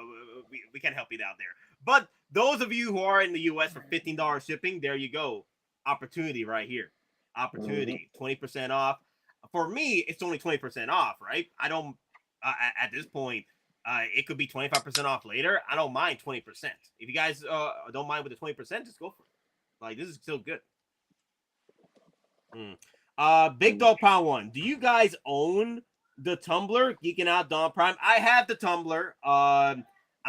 We can't help you out there. But those of you who are in the U.S. for $15 shipping, there you go. Opportunity right here. Opportunity. 20% off. For me, it's only 20% off, right? I don't. At this point, it could be 25% off later. I don't mind 20%. If you guys don't mind with the 20%, just go for it. Like, this is still good. Big Dog Pound 1. Do you guys own the tumbler? Geeking Out Dawn Prime. I have the tumbler.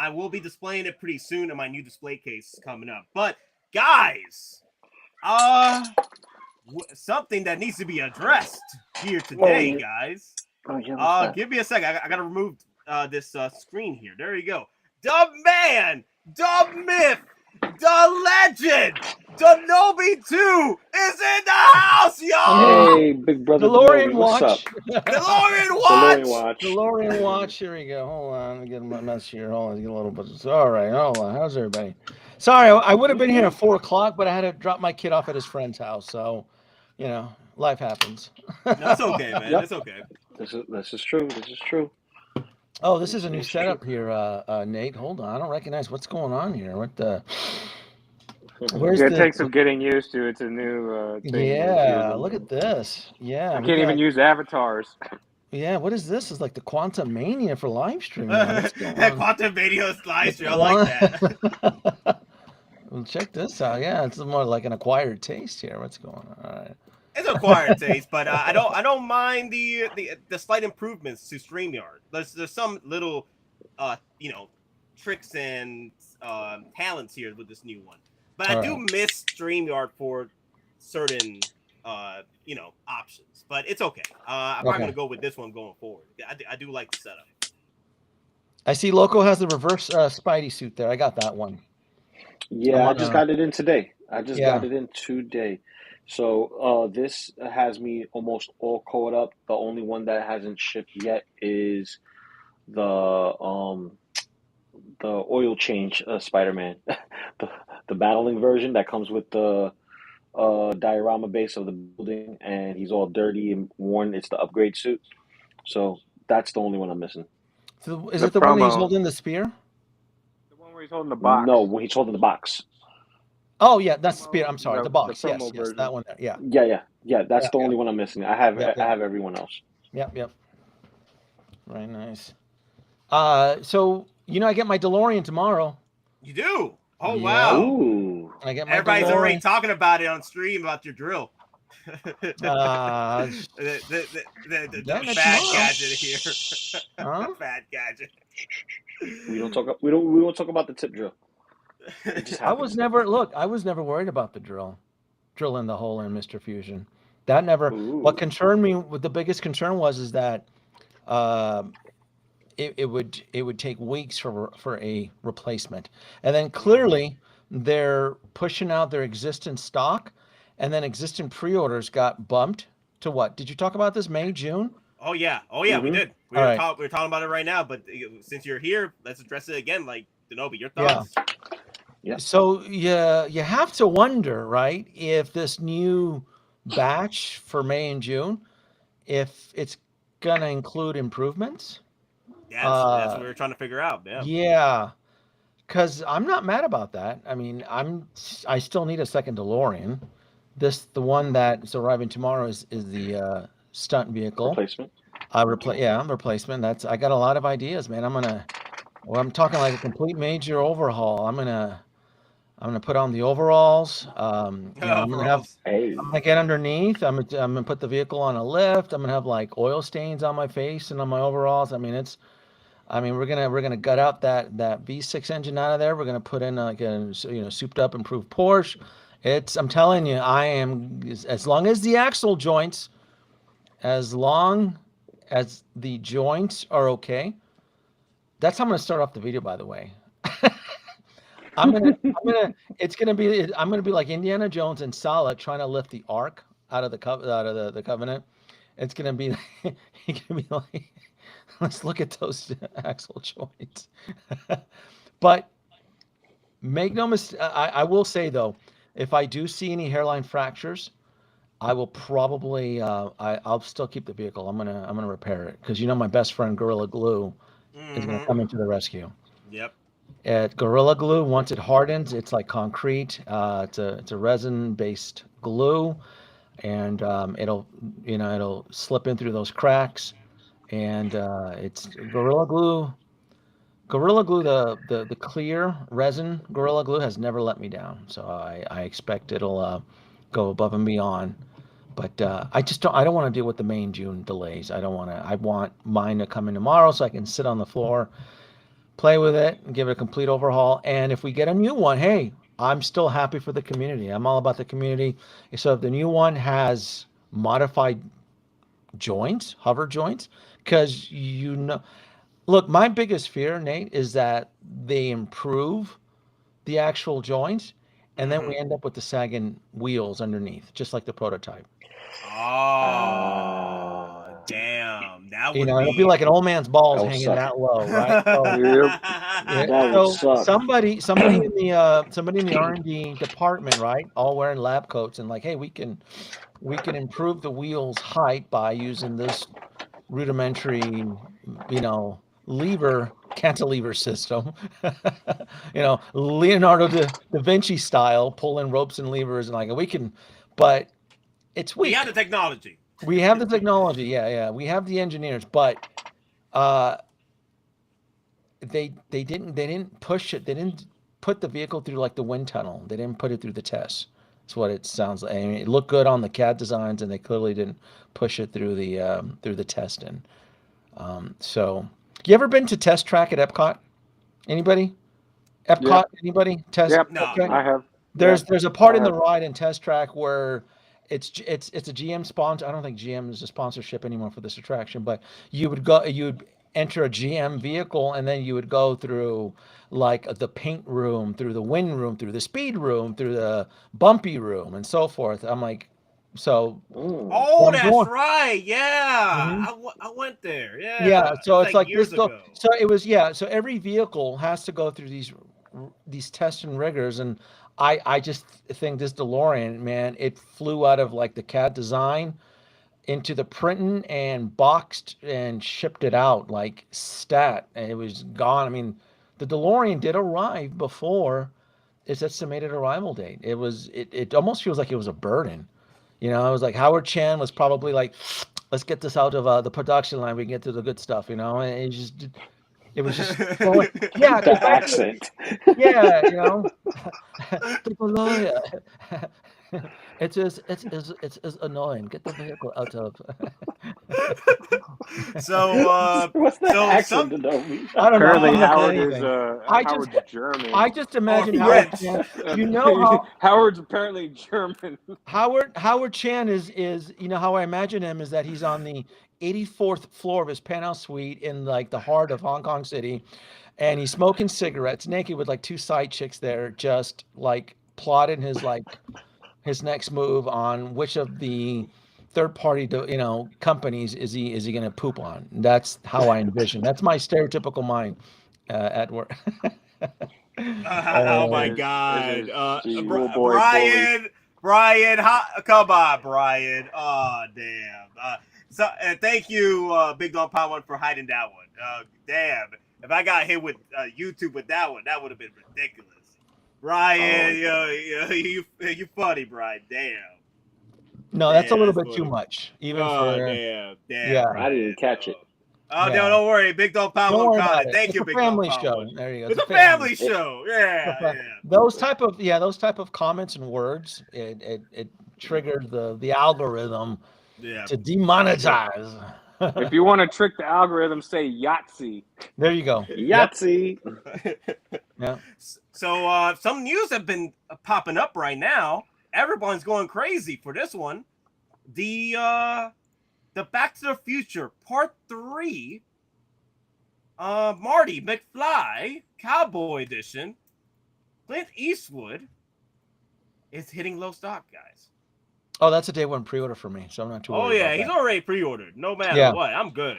I will be displaying it pretty soon in my new display case coming up. But guys, Something that needs to be addressed here today, yeah. guys. Oh yeah, what's that? Give me a second. I gotta remove this screen here. There you go. The man, the myth, the legend, Denobi 2 is in the house, y'all. Hey, big brother DeLorean Denobi, what's up? watch. DeLorean DeLorean watch. watch. DeLorean watch. Here we go. Hold on. Let me get my mess here. Hold on. Get a little bit. All right. Hold on. How's everybody? Sorry, I would have been here at 4 o'clock, but I had to drop my kid off at his friend's house. So, life happens. That's okay, man. Yep. It's okay. This is true. This is true. Oh, this is a new setup here, Nate. Hold on. I don't recognize what's going on here. What the? Where's It the? takes some getting used to. It's a new thing. Yeah, look at this. Yeah, I we can't even got- use avatars. Yeah, what is this? It's like the Quantum Mania for live streaming. What's going That on? Quantum Video live stream, I like that. Well, check this out. Yeah, it's more like an acquired taste here. What's going on? All right. It's acquired taste, but I don't mind the slight improvements to StreamYard. There's some little tricks and talents here with this new one. But I do miss StreamYard for certain options. But it's okay. I'm probably gonna go with this one going forward. I do like the setup. I see Loco has the reverse Spidey suit there. I got that one. Yeah, I just got it in today. Got it in today. So this has me almost all caught up. The only one that hasn't shipped yet is the oil change Spider-Man, the battling version that comes with the diorama base of the building, and he's all dirty and worn. It's the upgrade suit. So that's the only one I'm missing. So is it the one where he's holding the spear? The one where he's holding the box. No, when he's holding the box. Oh yeah, that's the spear. I'm sorry, the box. The Yes, promo yes, version. that one there. Yeah. Yeah. That's the only one I'm missing. I have everyone else. Yep. Very nice. So I get my DeLorean tomorrow. You do? Oh Yeah. wow! Ooh. I get my Everybody's DeLorean. already talking about it on stream about your drill. The Damn it, fat tomorrow. gadget here. Huh? Fat gadget. We don't talk about the tip drill. It just I was happens. never worried about the drill in the hole in Mr. Fusion. That never. Ooh. What concerned me, what the biggest concern was, is that it would take weeks for a replacement, and then clearly they're pushing out their existing stock, and then existing pre-orders got bumped to what? Did you talk about this May, June? Oh yeah, we did. All right. We're talking about it right now, but since you're here, let's address it again. Like Denobi, your thoughts? Yeah. So you have to wonder, right, if this new batch for May and June, if it's gonna include improvements. That's what we were trying to figure out. Yeah. Yeah, because I'm not mad about that. I mean, I still need a second DeLorean. The one that's arriving tomorrow is the stunt vehicle Replacement. Replacement. I got a lot of ideas, man. I'm talking like a complete major overhaul. I'm gonna put on the overalls. I'm gonna get underneath. I'm gonna put the vehicle on a lift. I'm gonna have like oil stains on my face and on my overalls. We're gonna gut out that V6 engine out of there. We're gonna put in like a souped up improved Porsche. I'm telling you, I am, as long as the axle joints, as long as the joints are okay. That's how I'm gonna start off the video, by the way. I'm gonna be like Indiana Jones and Sala trying to lift the Ark out of the Covenant. It's gonna be like, let's look at those axle joints. But make no mistake, I will say though, if I do see any hairline fractures, I will probably I'll still keep the vehicle. I'm gonna repair it because my best friend Gorilla Glue is gonna come into the rescue. Yep. At Gorilla Glue, once it hardens, it's like concrete. It's a resin-based glue, and it'll slip in through those cracks. And it's Gorilla Glue. Gorilla Glue, the clear resin Gorilla Glue has never let me down. So I expect it'll go above and beyond. But I don't want to deal with the May and June delays. I want mine to come in tomorrow so I can sit on the floor, play with it, and give it a complete overhaul. And if we get a new one, hey, I'm still happy for the community. I'm all about the community. So if the new one has modified joints, hover joints, because look, my biggest fear, Nate, is that they improve the actual joints, and then we end up with the sagging wheels underneath, just like the prototype. Oh, damn! That would it'll be like an old man's balls hanging suck. that low, right? That would suck. Somebody in the R&D department, right, all wearing lab coats and like, hey, we can improve the wheel's height by using this rudimentary, cantilever system, Leonardo da Vinci style, pulling ropes and levers, and like but it's weak. We have the technology. We have the technology, yeah. We have the engineers, but they didn't push it. They didn't put the vehicle through like the wind tunnel. They didn't put it through the test. That's what it sounds like. I mean, it looked good on the CAD designs, and they clearly didn't push it through the testing. So, you ever been to Test Track at Epcot? Anybody? Epcot? Yep. Anybody? Test? Yep, No. I have. There's a part in the ride in Test Track where it's a GM sponsor. I don't think GM is a sponsorship anymore for this attraction, but you would enter a GM vehicle, and then you would go through like the paint room, through the wind room, through the speed room, through the bumpy room, and so forth. I'm like, so. Oh, that's right. Yeah, I went there. Yeah. Yeah. So it's like years this. ago. So it was. Yeah. So every vehicle has to go through these tests and rigors, and I just think this DeLorean, man, it flew out of like the CAD design into the printing and boxed and shipped it out like stat, and it was gone. I mean, the DeLorean did arrive before its estimated arrival date. It almost feels like it was a burden. It was like Howard Chan was probably like, let's get this out of the production line. We can get to the good stuff, and it was just yeah, The accent. yeah, the DeLorean. It's annoying. Get the vehicle out of. So What's that accent? I don't Apparently know. Howard is Howard's German. I just imagine French. Howard's apparently German. Howard Chan is how I imagine him is that he's on the 84th floor of his penthouse suite in like the heart of Hong Kong City, and he's smoking cigarettes naked with like two side chicks there, just like plotting his next move on which of the third party companies is he going to poop on. That's how I envision. That's my stereotypical mind at work. Oh my God, Brian, come on, Brian. Oh damn. So thank you, Big Dog Power, for hiding that one. Damn, if I got hit with YouTube with that one, that would have been ridiculous. Brian, you funny, Brian. Damn. No, that's a little bit too much. Even for damn. Yeah, I didn't catch it. Oh, no, don't worry. Big Dog Power got it. Thank you, Big Dog Power. It's a family show. There you go. It's a family show. Yeah. Those type of comments and words, it triggered the algorithm to demonetize. If you want to trick the algorithm, say Yahtzee. There you go. Yahtzee. Yeah. So some news have been popping up right now. Everyone's going crazy for this one. The Back to the Future Part 3, Marty McFly Cowboy Edition, Clint Eastwood is hitting low stock, guys. Oh, that's a day one pre-order for me, so I'm not too worried. Oh yeah, he's already pre-ordered. No matter what, I'm good.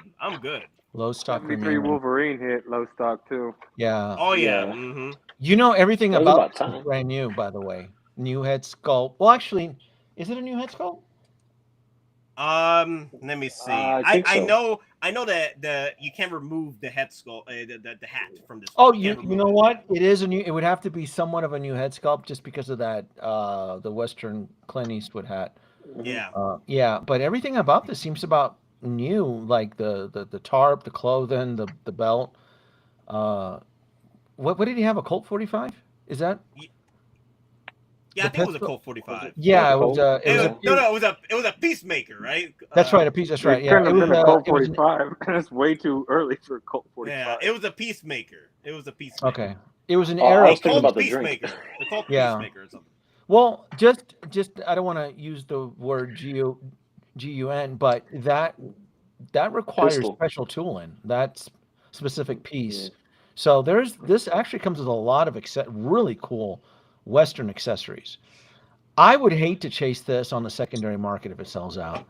Low stock. Three Wolverine hit low stock too. Yeah. Oh yeah. Mm-hmm. Everything about it brand new, by the way. New head sculpt. Well, actually, is it a new head sculpt? Let me see. I know that you can't remove the head sculpt, the hat from this. Oh, you know what? It is a new. It would have to be somewhat of a new head sculpt just because of that the Western Clint Eastwood hat. Yeah. Yeah, but everything about this seems about new, like the tarp, the clothing, the belt. What did he have? A Colt 45? Is that? Yeah, I think it was a Colt 45. Yeah, it was a Peacemaker, right? That's right, a piece. That's right. Yeah, it was a Colt 45. That's way too early for a Colt 45. Yeah, it was a Peacemaker. Okay. It was an I era. was thinking about the drink. Peacemaker. They're called Yeah. Peacemaker or something. Well, just I don't want to use the word GUN, but that requires Pistol. special tooling. That's specific piece. Yeah. So this actually comes with a lot of really cool Western accessories. I would hate to chase this on the secondary market if it sells out,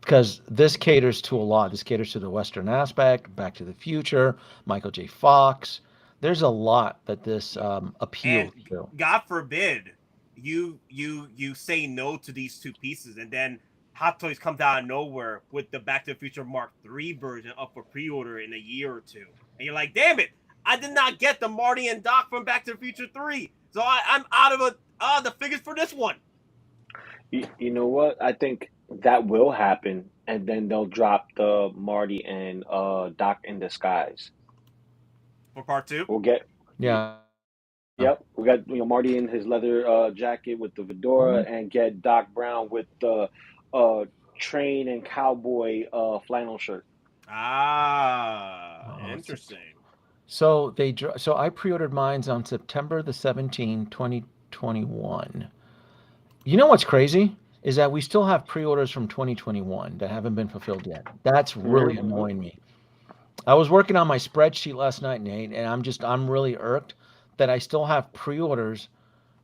because this caters to a lot. This caters to the Western aspect, Back to the Future, Michael J. Fox. There's a lot that this appeals to. God forbid you say no to these two pieces, and then Hot Toys comes out of nowhere with the Back to the Future Mark III version up for pre-order in a year or two, and you're like, damn it, I did not get the Marty and Doc from Back to the Future 3, so I'm out of the figures for this one. You know what? I think that will happen, and then they'll drop the Marty and Doc in disguise for part 2. We'll get Yep, we got Marty in his leather jacket with the fedora, and get Doc Brown with the train and cowboy flannel shirt. Interesting. So I pre-ordered mine on September the 17th, 2021. You know what's crazy is that we still have pre-orders from 2021 that haven't been fulfilled yet. That's really annoying me. I was working on my spreadsheet last night, Nate, and I'm really irked that I still have pre-orders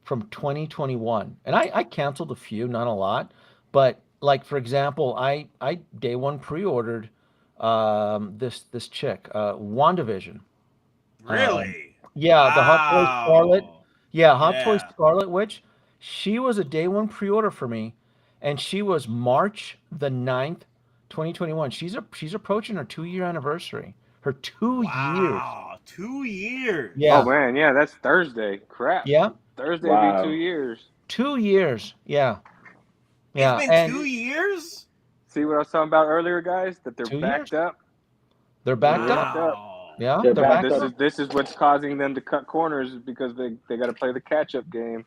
from 2021. And I canceled a few, not a lot, but like, for example, I day one pre-ordered this chick, WandaVision. Really? Yeah, wow. The Hot Toy Scarlet. Yeah, Hot Toy Scarlet Witch. She was a day one pre-order for me, and she was March the 9th, 2021. She's approaching her 2-year anniversary. Her 2 years. Wow, 2 years. Yeah. Oh man, yeah, that's Thursday. Crap. Yeah. Thursday would be 2 years. 2 years. Yeah. Yeah. It's been 2 years? See what I was talking about earlier, guys? That they're backed up. They're backed up. Yeah. They're backed up. This is what's causing them to cut corners, because they got to play the catch-up game.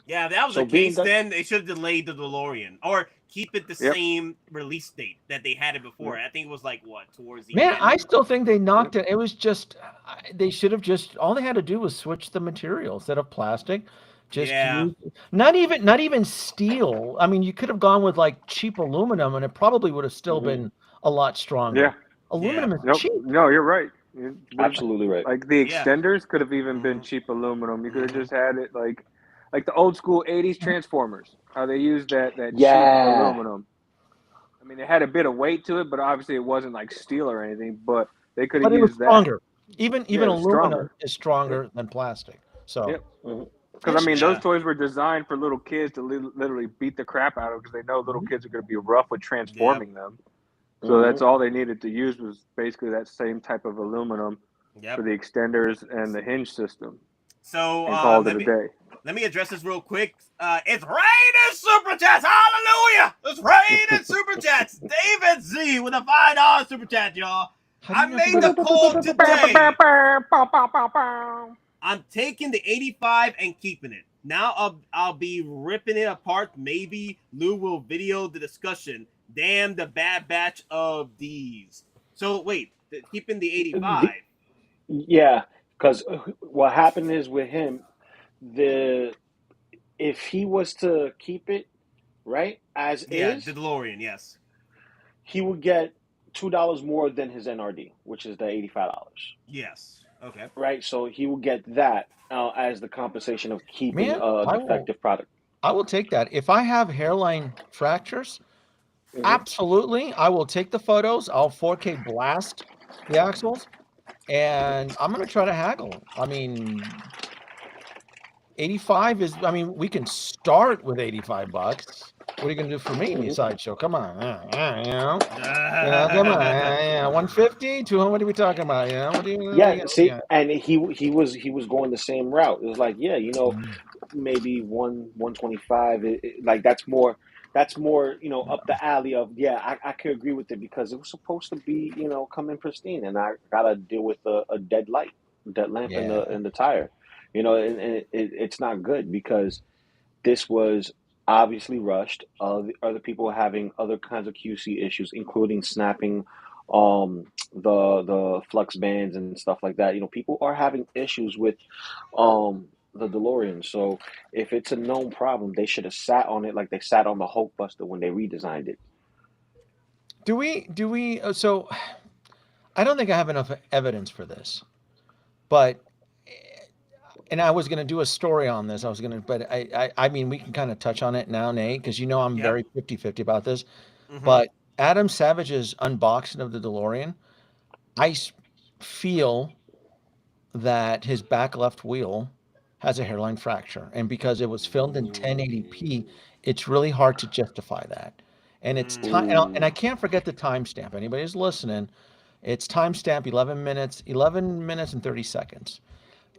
Yeah, if that was the case, then they should have delayed the DeLorean, or keep it the same release date that they had it before. I think it was like towards the end. I still think they knocked it. It was just they should have all they had to do was switch the material instead of plastic. Use, not even steel. I mean, you could have gone with like cheap aluminum, and it probably would have still been a lot stronger. Yeah, aluminum is cheap. No, you're right. You're absolutely right. Like the extenders could have even been cheap aluminum. You could have just had it like the old school 80s Transformers, how they used that cheap aluminum. I mean, it had a bit of weight to it, but obviously it wasn't like steel or anything, but they could have used that. Stronger. Even aluminum is stronger than plastic. So because I mean, those toys were designed for little kids to literally beat the crap out of, because they know little kids are going to be rough with transforming them. So that's all they needed to use was basically that same type of aluminum for the extenders and the hinge system. So let me address this real quick. It's raining super chats. Hallelujah! It's raining super chats. David Z with a $5 super chat, y'all. I made the call today. I'm taking the 85 and keeping it. Now I'll be ripping it apart. Maybe Lou will video the discussion. Damn the bad batch of these. So wait, keeping the 85. Yeah, because what happened is with him, if he was to keep it right as is, the DeLorean, yes, he would get $2 more than his NRD, which is the $85. Yes. Okay. Right, so he will get that as the compensation of keeping a defective product. I will take that. If I have hairline fractures, absolutely, I will take the photos. I'll 4K blast the axles, and I'm going to try to haggle. I mean, 85 is. I mean, we can start with $85. What are you going to do for me, Sideshow? Come on, come on, 150, 200. What are we talking about? What do you? See, and he was going the same route. It was like, maybe 125. Like that's more, up the alley of I could agree with it, because it was supposed to be come in pristine, and I gotta deal with a dead lamp in the tire, and it's not good, because this was obviously rushed. Other people having other kinds of QC issues, including snapping the flux bands and stuff like that. People are having issues with the DeLorean. So if it's a known problem, they should have sat on it like they sat on the Hulkbuster when they redesigned it. Do we? So I don't think I have enough evidence for this, but and I was going to do a story on this. But I mean, we can kind of touch on it now, Nate, because I'm very 50-50 about this. But Adam Savage's unboxing of the DeLorean, I feel that his back left wheel has a hairline fracture, and because it was filmed in 1080p, it's really hard to justify that. And it's time, and I can't forget the timestamp. Anybody who's listening, it's timestamp 11 minutes and 30 seconds.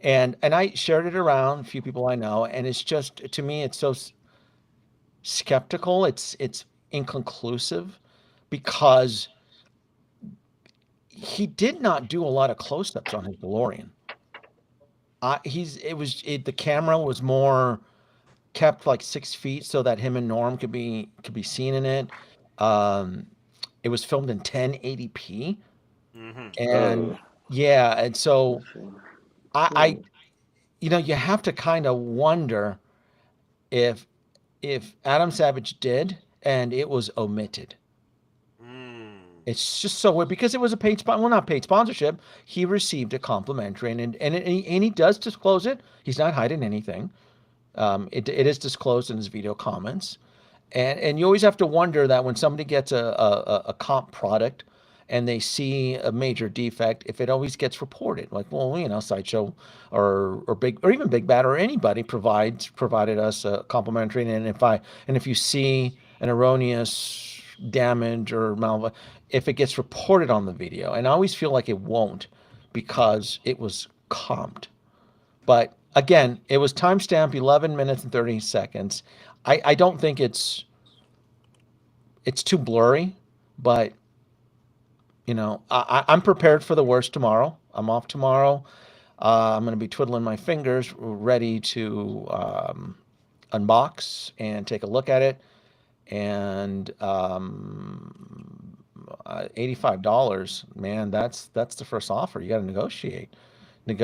And I shared it around a few people I know, and it's just, to me, it's so skeptical. It's inconclusive because he did not do a lot of close-ups on his DeLorean. The camera was more kept like 6 feet so that him and Norm could be seen in it. It was filmed in 1080p, and and so I you have to kind of wonder if Adam Savage did and it was omitted. It's just so weird because it was a paid not paid sponsorship. He received a complimentary, and he does disclose it. He's not hiding anything. It is disclosed in his video comments, and you always have to wonder that when somebody gets a comp product and they see a major defect, if it always gets reported. Like, well, Sideshow or even Big Bad or anybody provided us a complimentary, and if you see an erroneous damage or if it gets reported on the video, and I always feel like it won't because it was comped. But again, it was timestamp 11 minutes and 30 seconds. I don't think it's too blurry, but I'm prepared for the worst tomorrow. I'm off tomorrow. I'm going to be twiddling my fingers, ready to unbox and take a look at it. And $85, man, that's the first offer. You got to negotiate. And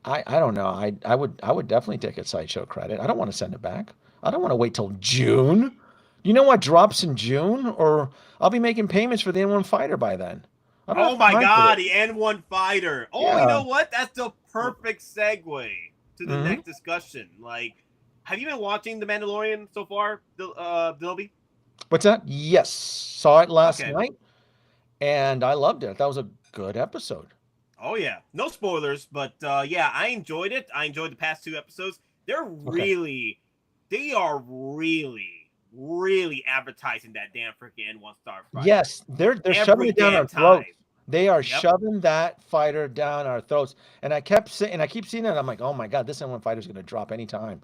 I don't know. I would definitely take a Sideshow credit. I don't want to send it back. I don't want to wait till June. You know what drops in June? Or I'll be making payments for the N1 Fighter by then. Oh my God, the N1 Fighter. Oh, Yeah. You know what? That's the perfect segue to the next discussion. Like, have you been watching The Mandalorian so far, Dilby? What's that? Yes. Saw it last night, and I loved it. That was a good episode. Oh, yeah. No spoilers, but yeah, I enjoyed it. I enjoyed the past 2 episodes. They are really advertising that damn freaking N1 Starfighter. Yes, they're shoving it down our throats. They are shoving that fighter down our throats. And I keep seeing it. I'm like, oh my God, this N1 fighter is going to drop anytime.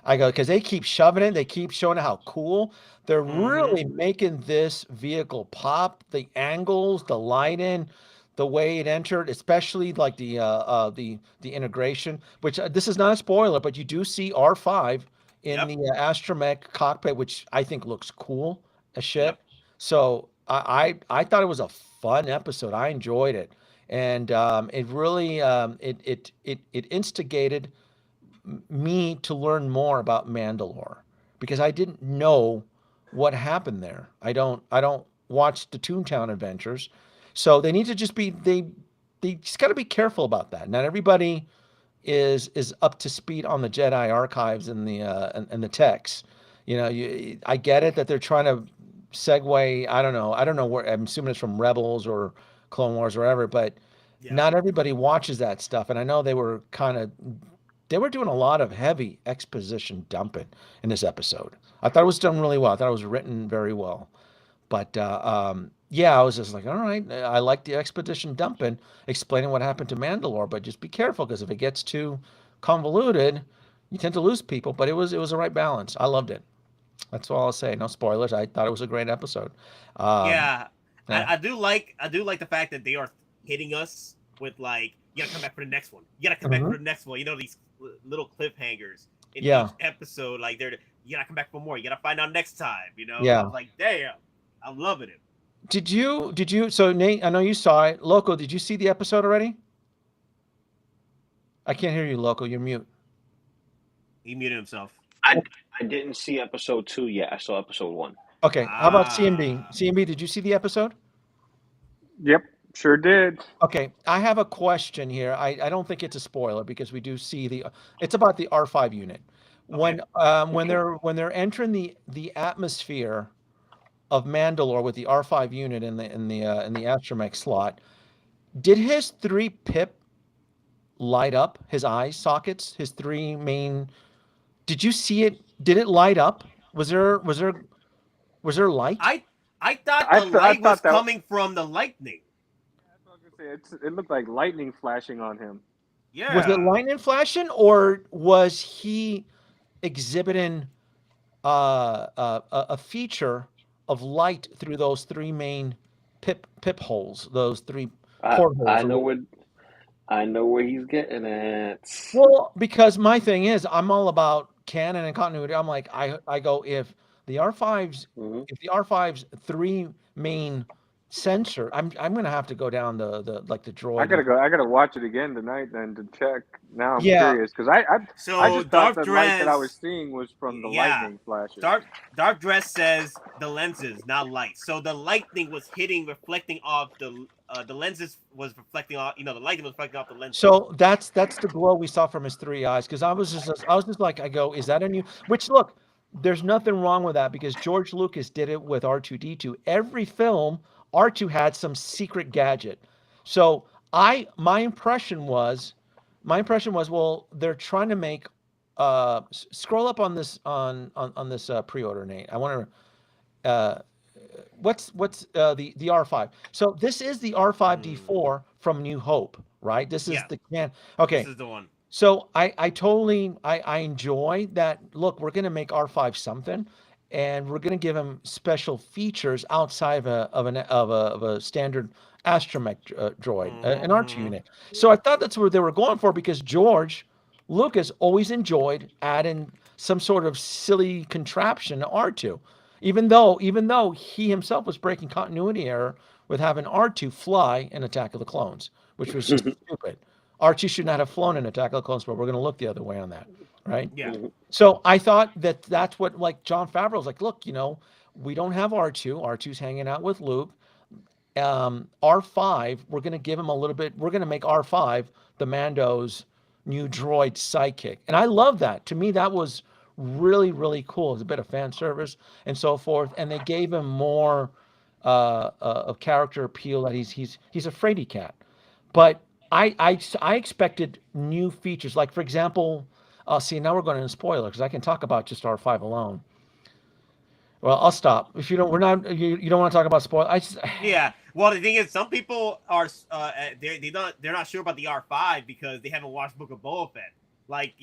I go, because they keep shoving it. They keep showing how cool. They're really making this vehicle pop. The angles, the lighting, the way it entered, especially like the integration, which this is not a spoiler, but you do see R5 in the astromech cockpit, which I think looks cool as shit. So I thought it was a fun episode. I enjoyed it, and it really it instigated me to learn more about Mandalore because I didn't know what happened there. I don't watch the Toontown Adventures, so they need to just be they just got to be careful about that. Not everybody is up to speed on the Jedi archives and the texts. I get it that they're trying to segue. I don't know where. I'm assuming it's from Rebels or Clone Wars or whatever, but not everybody watches that stuff. And I know they were doing a lot of heavy exposition dumping in this episode. I thought it was done really well. I thought it was written very well. But I was just like, all right, I like the expedition dumping, explaining what happened to Mandalore, but just be careful because if it gets too convoluted, you tend to lose people. But it was the right balance. I loved it. That's all I'll say. No spoilers. I thought it was a great episode. I do like the fact that they are hitting us with like, you gotta come back for the next one. You gotta come back for the next one. These little cliffhangers in each episode. Like you gotta come back for more. You gotta find out next time. You know. Yeah. I was like, damn, I'm loving it. Did you? So Nate, I know you saw it. Loco, did you see the episode already? I can't hear you, Loco. You're mute. He muted himself. I didn't see episode 2 yet. I saw episode 1. Okay. How about CMB? CMB, did you see the episode? Yep, sure did. Okay, I have a question here. I don't think it's a spoiler because we do see it's about the R5 unit. Okay. When they're entering the atmosphere of Mandalore with the R5 unit in the astromech slot, did his 3 pip light up, his eye sockets, his 3 main? Did you see it? Did it light up? Was there light? I thought the light was coming from the lightning. It looked like lightning flashing on him. Yeah. Was it lightning flashing, or was he exhibiting a feature of light through those 3 main pip holes, those 3 portholes? I know where he's getting at. Well, because my thing is, I'm all about canon and continuity. I'm like, I go, if the R5's 3 main sensor, I'm gonna have to go down the droid. I gotta watch it again tonight then to check. Now I'm curious because I just thought the light that I was seeing was from the lightning flashes. Dark Dress says the lenses, not light. So the lightning was reflecting off the lenses was reflecting off. The lightning was reflecting off the lenses. So that's the glow we saw from his 3 eyes. Because I was just like, I go, is that a new? Which look, there's nothing wrong with that because George Lucas did it with R2-D2. Every film, R2 had some secret gadget. So my impression was, well, they're trying to make. Scroll up on this on this pre-order, Nate. I want to. What's the R5? So this is the R5D4 from New Hope, right? This is the can. Okay, this is the one. So I totally enjoy that. Look, we're gonna make R5 something, and we're gonna give him special features outside of a standard astromech droid, an R2 unit. So I thought that's what they were going for because George Lucas always enjoyed adding some sort of silly contraption to R2. Even though he himself was breaking continuity error with having R2 fly in Attack of the Clones, which was just stupid. R2 should not have flown in Attack of the Clones, but we're going to look the other way on that, right? Yeah. So I thought that's what, like, Jon Favreau's like, look, we don't have R2. R2's hanging out with Luke. R5, we're going to give him a little bit. We're going to make R5 the Mando's new droid sidekick. And I love that. To me, that was really, really cool. It's a bit of fan service and so forth. And they gave him more of character appeal that he's a fraidy cat. But I expected new features. Like, for example, see, now we're going into spoiler because I can talk about just R5 alone. Well, I'll stop. If you don't, you don't want to talk about spoiler. Yeah. Well, the thing is, some people are they're not sure about the R5 because they haven't watched Book of Boba Fett. Like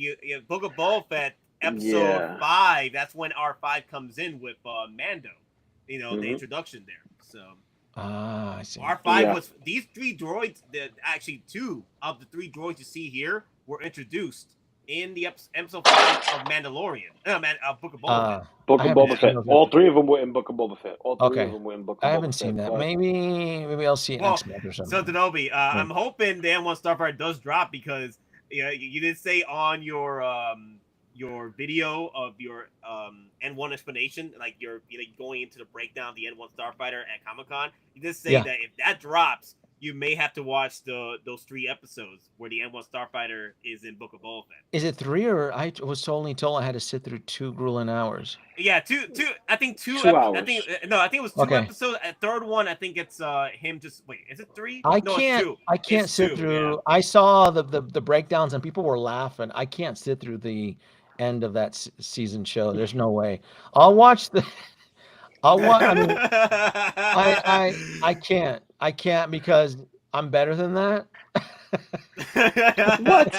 Book of Boba Fett episode 5. That's when R5 comes in with Mando. The introduction there. So. I see. R5 was these 3 droids. Actually, 2 of the 3 droids you see here were introduced in the episode 5 of Mandalorian. Book of Boba Fett. Book of Boba Fett. All 3 of them were in Book of Boba Fett. All 3 of them were in Book of Boba Fett. I haven't seen that. Maybe I'll see it next month or something. So Denobi, I'm hoping the M1 Starfighter does drop because you did say on your video of your N1 explanation, like you're going into the breakdown of the N1 Starfighter at Comic-Con, you did say that if that drops, you may have to watch those 3 episodes where the N1 Starfighter is in Book of Boba Fett. Is it 3 or I was only told I had to sit through 2 grueling hours? Yeah, two. I think 2 hours. I think it was 2 episodes. A third one, I think it's him just wait. Is it 3? I can't sit through. Yeah. I saw the breakdowns and people were laughing. I can't sit through the end of that season show. There's no way. I'll watch the. I'll watch. I mean, I can't because I'm better than that. What?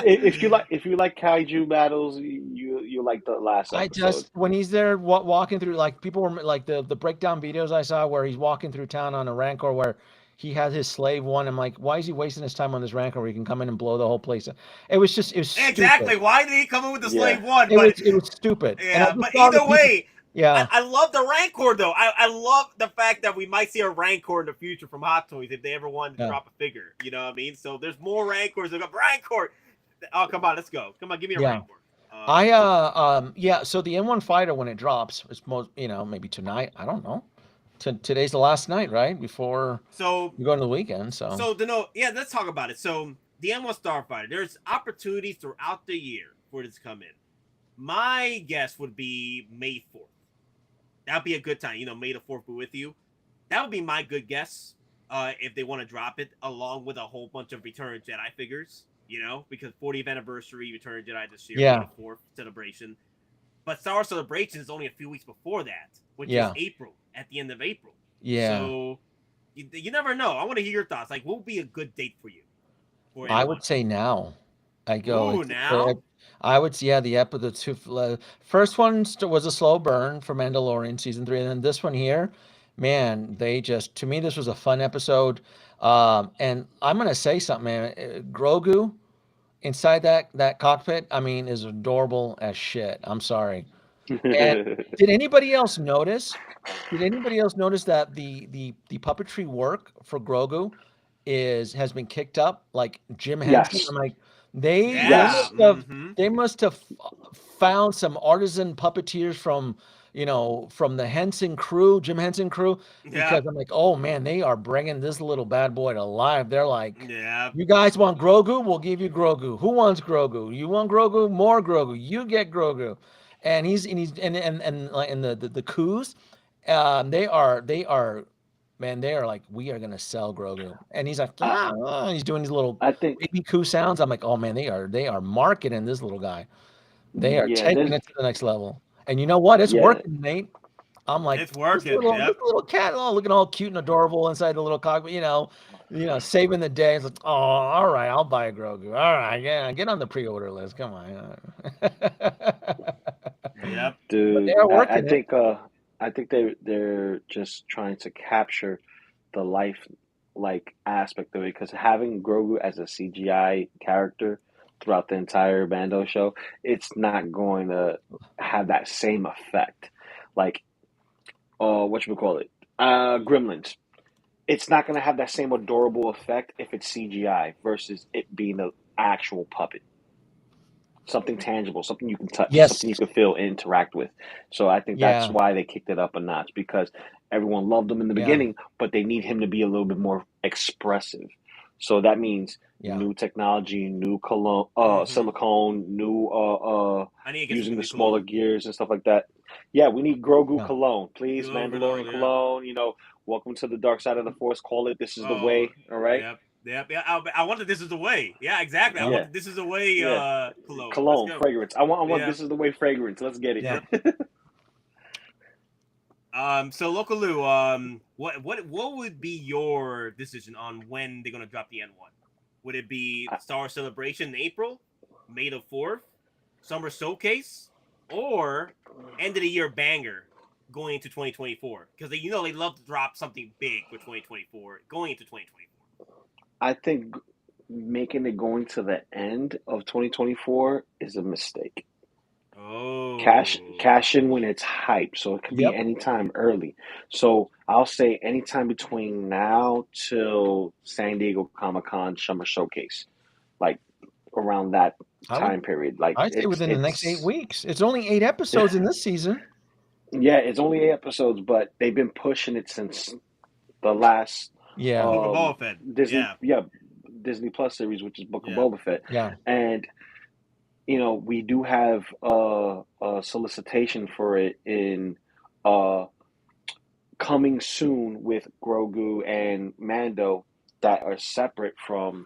If you like kaiju battles, you like the last episode. When he's there walking through, like people were like the breakdown videos I saw where he's walking through town on a Rancor where he had his slave one. I'm like, why is he wasting his time on this Rancor where he can come in and blow the whole place up? It was Exactly. stupid. Why did he come in with the Yeah. slave one? It was stupid. And I Yeah, just but saw the either people- way, yeah. I love the Rancor though. I love the fact that we might see a Rancor in the future from Hot Toys if they ever wanted to drop a figure. You know what I mean? So there's more Rancors. They got Rancor. Oh, come on, let's go. Come on, give me a Rancor. So the M1 fighter when it drops, it's most maybe tonight. I don't know. Today's the last night, right? Before you go into the weekend. So let's talk about it. So the M1 Starfighter, there's opportunities throughout the year for it to come in. My guess would be May 4th. That'd be a good time. May the 4th be with you. That would be my good guess. If they want to drop it along with a whole bunch of Return of Jedi figures. Because 40th anniversary Return of Jedi this year, May the 4th celebration. But Star Wars Celebration is only a few weeks before that, which is April, at the end of April. Yeah. So you never know. I want to hear your thoughts. Like, what would be a good date for you? I would say now. Now? I would say, the first one was a slow burn for Mandalorian season 3, and then this one here, man, to me, this was a fun episode. And I'm gonna say something, man. Grogu inside that cockpit, I mean, is adorable as shit. I'm sorry. And did anybody else notice? That the puppetry work for Grogu has been kicked up, like Jim Henson? Yes. I'm like, they must have found some artisan puppeteers from the Henson crew, Jim Henson crew, because I'm like, oh man, they are bringing this little bad boy to life. They're like, you guys want Grogu? We'll give you Grogu. Who wants Grogu? You want Grogu? More Grogu. You get Grogu. And he's the coups, they are man, they are like, we are gonna sell Grogu, and he's like, he's doing these little baby coup sounds. I'm like, oh man, they are marketing this little guy. They are taking it to the next level. And you know what? It's working, Nate. I'm like, it's working. This little cat, looking all cute and adorable inside the little cockpit. Saving the day. It's like, oh, all right, I'll buy a Grogu. All right, yeah, get on the pre-order list. Come on. Yep, dude. I think they're just trying to capture the life aspect of it, because having Grogu as a CGI character throughout the entire Bando show, it's not going to have that same effect. Gremlins. It's not going to have that same adorable effect if it's CGI versus it being an actual puppet. Something tangible, something you can touch, something you can feel and interact with. So I think that's why they kicked it up a notch, because everyone loved him in the beginning, but they need him to be a little bit more expressive. So that means new technology, new silicone, new using the smaller gears and stuff like that. Yeah, we need Grogu cologne, please. Mandalorian cologne. Welcome to the dark side of the Force. Call it "This Is the Way." All right. Yep. I wanted "This Is the Way." Yeah, exactly. I wanted "This Is the Way" cologne. Cologne fragrance. I want "This Is the Way" fragrance. Let's get it. Yeah. So Local Lou, what would be your decision on when they're gonna drop the N1? Would it be Star Wars Celebration in April, May the 4th, Summer Showcase, or end of the year banger going into 2024? Because they love to drop something big for 2024 going into 2024. I think making it going to the end of 2024 is a mistake. Oh. Cash in when it's hype, so it could be anytime early. So I'll say anytime between now till San Diego Comic-Con Summer Showcase, around that time period. I'd say within the next 8 weeks. It's only 8 episodes in this season. Yeah, it's only 8 episodes, but they've been pushing it since the last Book of Boba Fett. Disney Plus series, which is Book of Boba Fett. Yeah. And we do have a solicitation for it in coming soon with Grogu and Mando that are separate from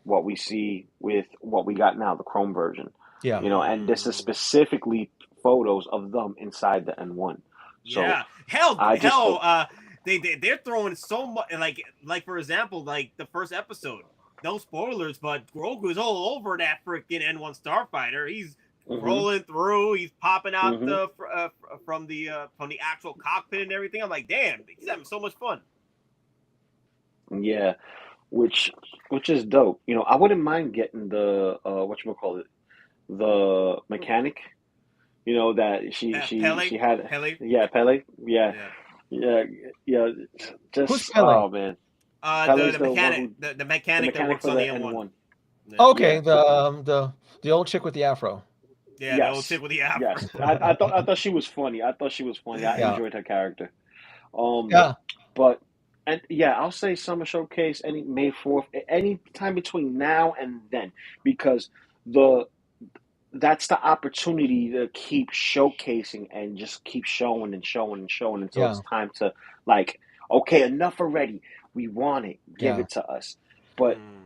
what we see with what we got now, the Chrome version. Yeah. And this is specifically photos of them inside the N1. So they're throwing so much, like for example, the first episode. No spoilers, but Grogu is all over that freaking N1 Starfighter. He's rolling through. He's popping out from the actual cockpit and everything. I'm like, damn, he's having so much fun. Yeah, which is dope. You know, I wouldn't mind getting the whatchamacallit, the mechanic. You know that she had. Pele. Yeah, Pele. Yeah, Yeah. yeah, yeah. Who's Just Pele? man, The Pele's the one mechanic, who the the mechanic that mechanic works for on the the N1. N1. Yeah. Okay, Yeah. the old chick with the afro. Yeah, the old Yes. chick with the afro. Yes. I thought she was funny. I thought she was funny. I Yeah, enjoyed her character. Um, yeah, but and yeah, I'll say Summer Showcase any May 4th, any time between now and then, because the that's the opportunity to keep showcasing and just keep showing and showing and showing until yeah, it's time to like, okay, enough already. We want it. Give yeah. it to us. But Mm.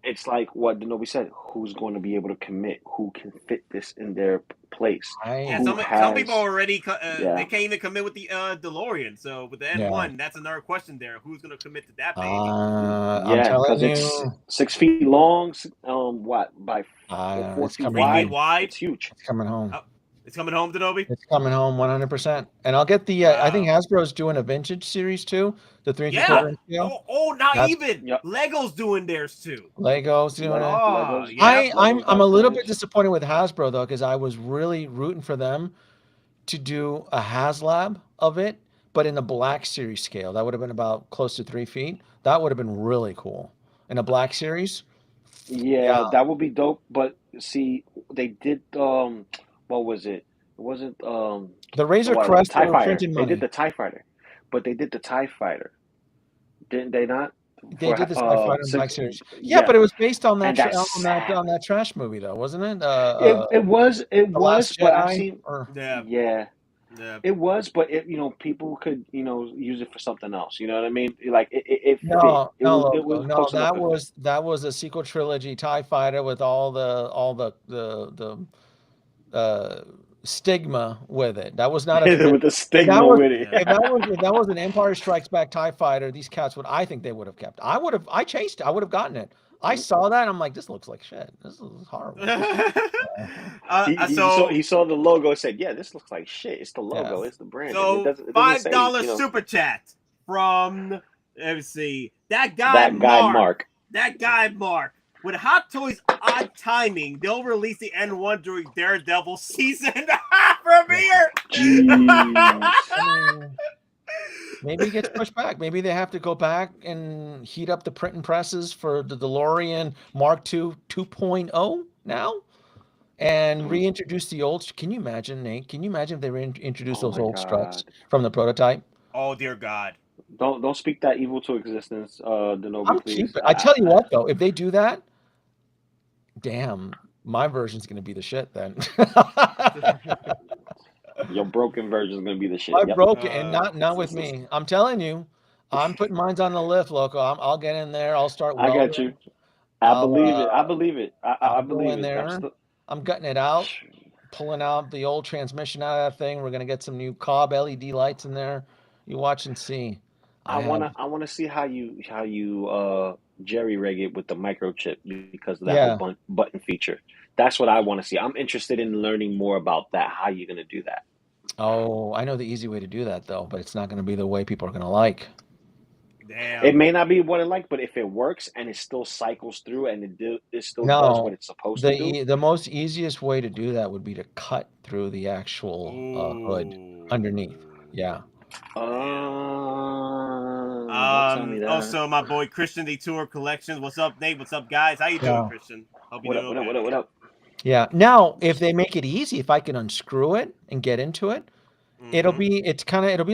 it's like what Denobi said. Who's going to be able to commit? Who can fit this in their place? Yeah, Who some people has? already they Yeah. can't even commit with the DeLorean. So with the Yeah. N1, that's another question there. Who's gonna commit to that baby? I'm Yeah, because telling it's you, 6 feet long. What by four it's feet coming 3 feet wide? home. wide. It's huge. It's coming home. Oh, it's coming home, Denobi. It's coming home 100%. And I'll get the. I think Wow. Hasbro's doing a vintage series too, the 3 Yeah. 3/4 inch scale. Not That's even. Yep. Lego's doing theirs too. Lego's doing it. Oh, Legos. yeah. Legos I'm got a little bit footage. disappointed with Hasbro though, because I was really rooting for them to do a HasLab of it, but in the Black Series scale. That would have been about close to 3 feet. That would have been really cool. In a Black Series, yeah. Yeah, that would be dope. But see, they did what was it? It wasn't The Razor what the Crest, they TIE were Fighter. printing They did money. the TIE Fighter, but they did the TIE Fighter, didn't they not? They did the Sci Fighter and Black Six, Series. Yeah, yeah, but it was based on that and that's on sad. that trash movie though, wasn't it? It The was, Last but I've Jedi. seen Or Yeah. yeah. Yeah. It was, but people could use it for something else. You know what I mean? Like it fit. no, no, It Loco. was No, close enough to fit. that was a sequel trilogy TIE Fighter with all the stigma with it. That was not a With the if that stigma was with it. if that was an Empire Strikes Back TIE Fighter, these cats I think they would have kept. I would have gotten it. I saw that and I'm like, this looks like shit. This is horrible. He saw the logo and said, "Yeah, this looks like shit. It's the Yeah. logo. It's the brand. It So doesn't say $5 super chat from let me see that guy that guy Mark. Mark. That guy Mark. With Hot Toys' odd timing, they'll release the N1 during Daredevil season premiere. Jeez. Maybe it gets pushed back. Maybe they have to go back and heat up the printing presses for the DeLorean Mark II 2.0 now and reintroduce the old. Can you imagine, Nate? Can you imagine if they reintroduced those old struts from the prototype? Oh, dear God. Don't speak that evil to existence, Denobi, I'm please. keeping. I tell you what, though, if they do that, damn, my version's going to be the shit then. Your broken version is going to be the shit. I broke it, and not with me. I'm telling you, I'm putting mine on the lift, Loco. I'll get in there. I'll start welding. I got you. I believe it. I believe it. I believe in it. there. I'm gutting it out, pulling out the old transmission out of that thing. We're gonna get some new Cobb LED lights in there. You watch and see. I wanna see how you jerry rig it with the microchip because of that whole button feature. That's what I want to see. I'm interested in learning more about that. How you gonna do that? Oh, I know the easy way to do that though, but it's not gonna be the way people are gonna like. Damn. It may not be what I like, but if it works and it still cycles through and it still does what it's supposed to do. The most easiest way to do that would be to cut through the actual hood underneath. Yeah. Also, my boy Christian the Tour Collections. What's up, Nate? What's up, guys? How you doing, Christian? Hope you doing okay. What up? Yeah. Now, if they make it easy, if I can unscrew it and get into it, it'll be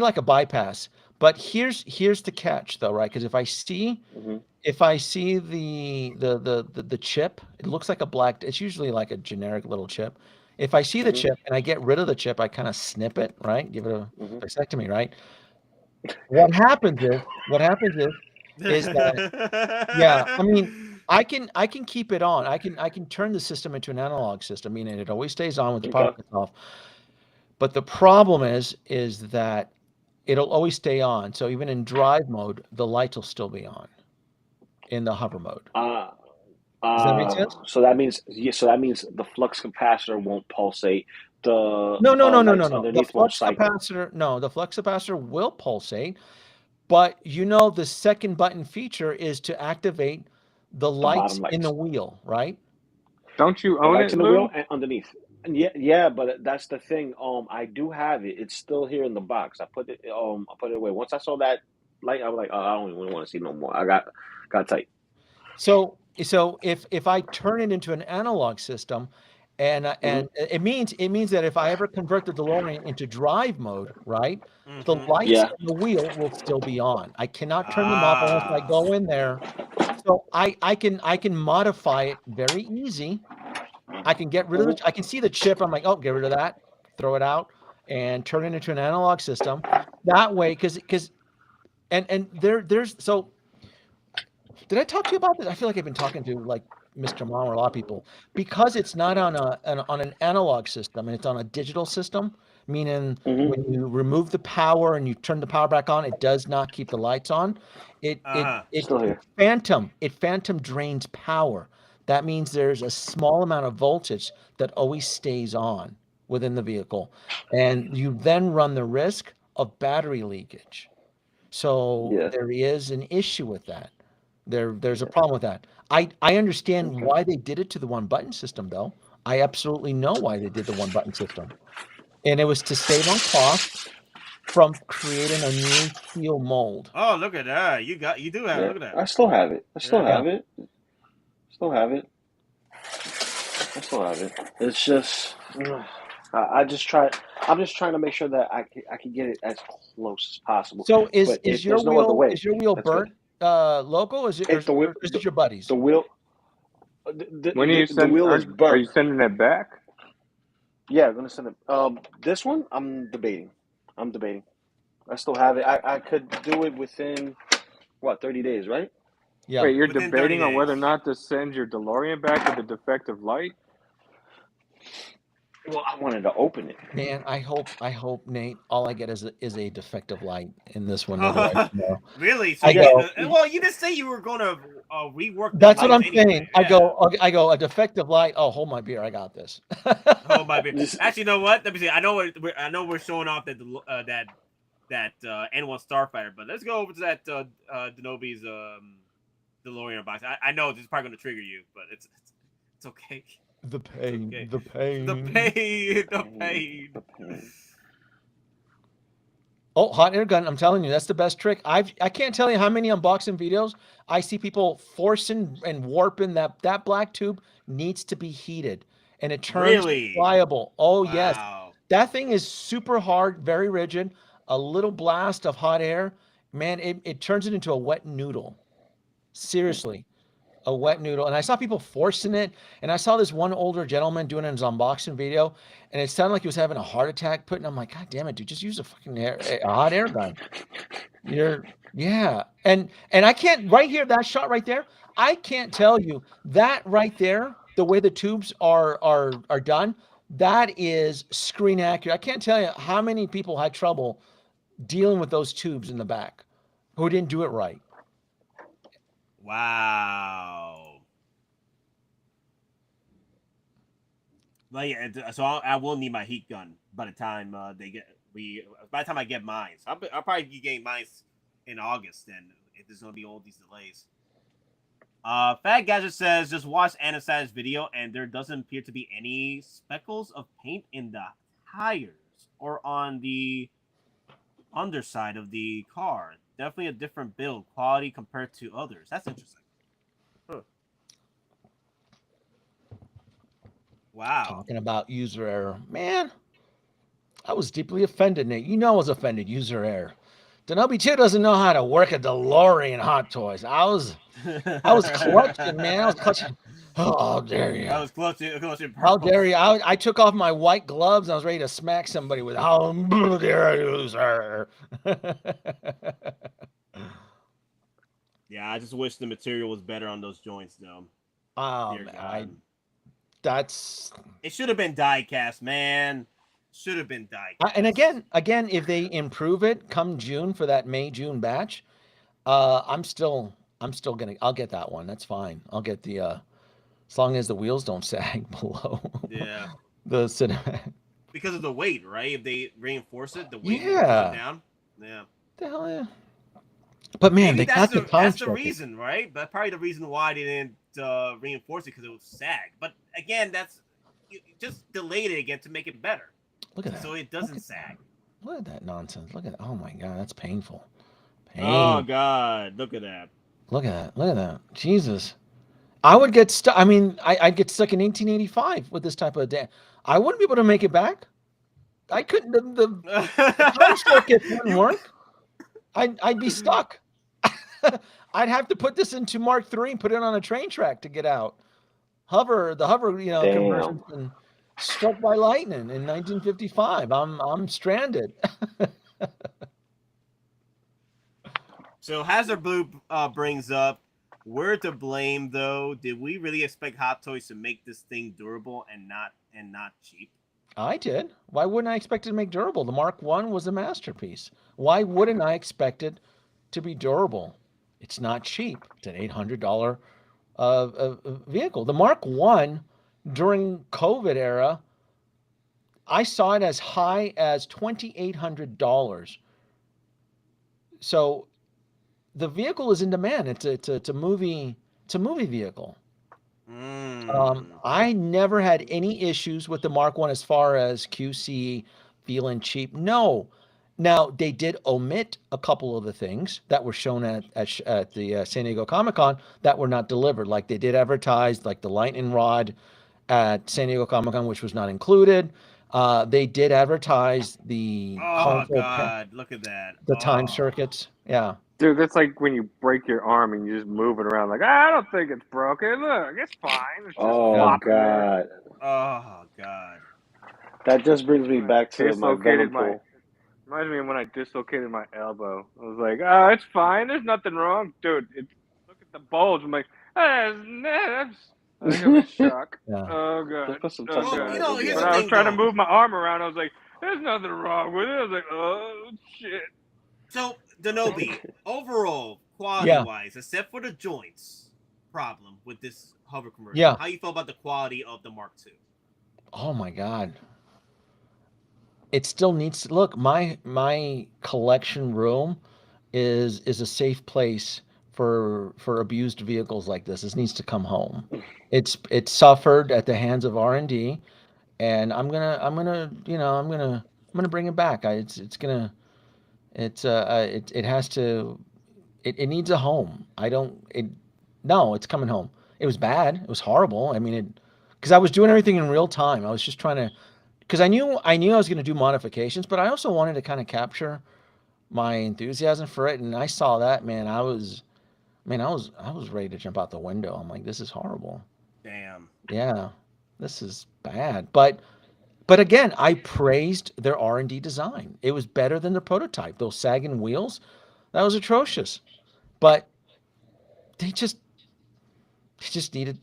like a bypass. But here's the catch, though, right? Because if I see the chip, it looks like a black. It's usually like a generic little chip. If I see the chip and I get rid of the chip, I kind of snip it, right? Give it a vasectomy, right? What happens is that I mean, I can keep it on. I can turn the system into an analog system, meaning it always stays on with the power cuts off. But the problem is that it'll always stay on. So even in drive mode, the lights will still be on in the hover mode. Does that make sense? So that means the flux capacitor won't pulsate. The No. lights The underneath won't flux capacitor will pulsate, But you know, the second button feature is to activate the The lights bottom in the lights. wheel, right? Don't you The own lights it, in the wheel Lou? and underneath. And yeah, but that's the thing. I do have it. It's still here in the box. I put it away. Once I saw that light, I was like, oh, I don't even want to see no more. I got tight. So if I turn it into an analog system, and Hmm. it means that if I ever convert the DeLorean into drive mode, right, the Mm-hmm. lights Yeah. on the wheel will still be on. I cannot turn them off unless I Ah. go in there. So I can modify it very easy. I can get rid of Hmm. it. I can see the chip. I'm like, oh, get rid of that, throw it out, and turn it into an analog system. That way, because there's so. Did I talk to you about this? I feel like I've been talking to like Mr. Mom or a lot of people because it's not on an analog system and it's on a digital system. Meaning, Hmm. when you remove the power and you turn the power back on, it does not keep the lights on. It it Uh-huh. it Still it here. phantom drains power. That means there's a small amount of voltage that always stays on within the vehicle, and you then run the risk of battery leakage. So Yeah. there is an issue with that. There's a problem with that. I understand Okay. why they did it to the one button system though. I absolutely know why they did the one button system. And it was to save on cost from creating a new steel mold. Oh, look at that. You do have. Yeah. Look at that. I still have it. I still Yeah. Yeah. have it. Still have it. I still have it. It's just, I just try. I'm just trying to make sure that I can get it as close as possible. So But if is your there's no other wheel way, is your wheel that's good. burnt local? Is it If or is it your buddies? the wheel, When are you the send? wheel is Are burnt. you sending it back? Yeah, I'm gonna send it. This one, I'm debating. I'm debating. I still have it. I could do it within what 30 days, right? Yeah. Wait, you're Within 30 debating on whether or days. not to send your DeLorean back with the defective light? Well, I wanted to open it. Man, I hope Nate, all I get is a defective light in this one. Otherwise, no. Really? So I you Yeah, get go. well, you didn't say you were gonna rework the That's what lights I'm anyway. saying. I Yeah. go. Okay, I go. A defective light. Oh, hold my beer. I got this. Oh my bad. just Actually, you know what? Let me see. I know we're showing off that N1 Starfighter, but let's go over to that Denobi's DeLorean box. I know this is probably going to trigger you, but it's okay. The It's pain. okay. The pain. The pain. The pain. the pain. Oh, hot air gun! I'm telling you, that's the best trick. I can't tell you how many unboxing videos I see people forcing and warping that black tube needs to be heated, and it turns Really? pliable. Oh yes, Wow. that thing is super hard, very rigid. A little blast of hot air, man, it turns it into a wet noodle. Seriously, a wet noodle. And I saw people forcing it, and I saw this one older gentleman doing his unboxing video, and it sounded like he was having a heart attack. I'm like, God damn it, dude, just use a fucking a hot air gun. Yeah, and I can't right here that shot right there. I can't tell you that right there. The way the tubes are done, that is screen accurate. I can't tell you how many people had trouble dealing with those tubes in the back who didn't do it right. Wow. But yeah, so I will need my heat gun by the time by the time I get mine. So I'll probably be getting mine in August. Then if there's gonna be all these delays. Fat Gadget says just watch Anastasia video and there doesn't appear to be any speckles of paint in the tires or on the underside of the car. Definitely a different build quality compared to others. That's interesting. Huh. Wow. Talking about user error, man. I was deeply offended, Nate. You know I was offended. User error. Denobi 2 doesn't know how to work a DeLorean Hot Toys. I was clutching, man. I was clutching. Oh, how dare you? I was clutching. How dare you? I took off my white gloves. And I was ready to smack somebody with how dare you, sir? Yeah, I just wish the material was better on those joints, though. It should have been die cast, man. Should have been die cast. And again, if they improve it come June for that May-June batch, I'm still I'll get that one. That's fine. I'll get the as long as the wheels don't sag below. Yeah. The cinematic. Because of the weight, right? If they reinforce it, the weight will Yeah. come down. Yeah. The hell yeah. But man, maybe they got the time. that's the reason, right? But probably the reason why they didn't reinforce it because it was SAG. But again, that's you just delayed it again to make it better. Look at that. So it doesn't sag. Look at that nonsense. Look at oh my god, that's painful. Oh god, look at that. Look at that. Look at that. Jesus. I would get stuck. I mean, I'd get stuck in 1885 with this type of day. I wouldn't be able to make it back. I couldn't. The time circuit wouldn't work. I'd be stuck. I'd have to put this into Mark III and put it on a train track to get out. The hover, conversion's been struck by lightning in 1955. I'm stranded. So Hazard Blue brings up, we're to blame though. Did we really expect Hot Toys to make this thing durable and not cheap? I did. Why wouldn't I expect it to make durable? The Mark I was a masterpiece. Why wouldn't I expect it to be durable? It's not cheap. It's an $800 vehicle. The Mark I during COVID era, I saw it as high as $2,800. So the vehicle is in demand. It's a movie vehicle. I never had any issues with the Mark I as far as QC feeling cheap. No. Now they did omit a couple of the things that were shown at the San Diego Comic-Con that were not delivered. Like they did advertise like the lightning rod at San Diego Comic-Con, which was not included. They did advertise the look at that. The time circuits. Yeah. Dude, that's like when you break your arm and you just move it around like, I don't think it's broken. Look, it's fine. It's just God. there. Oh, God. That just brings me back to my venom pool. Reminds me of when I dislocated my elbow. I was like, oh, it's fine. There's nothing wrong. Dude, look at the bulge. I'm like, I was a shock. Yeah. Oh, God. Put some Well, time you know, here's When the I was thing, trying though. to move my arm around, I was like, there's nothing wrong with it. I was like, oh, shit. So, Denobi, overall, quality-wise, except for the joints problem with this hover conversion, how you feel about the quality of the Mark II? Oh, my God. It still needs to look. My collection room is a safe place for abused vehicles like this. This needs to come home. It's suffered at the hands of R&D, and I'm gonna bring it back. It has to. It needs a home. It's coming home. It was bad. It was horrible. I mean, because I was doing everything in real time. I was just trying to. Because I knew I was going to do modifications, but I also wanted to kind of capture my enthusiasm for it. And I saw that, man. I was ready to jump out the window. I'm like, this is horrible. Damn. Yeah, this is bad. But again, I praised their R&D design. It was better than the prototype. Those sagging wheels, that was atrocious. But they just needed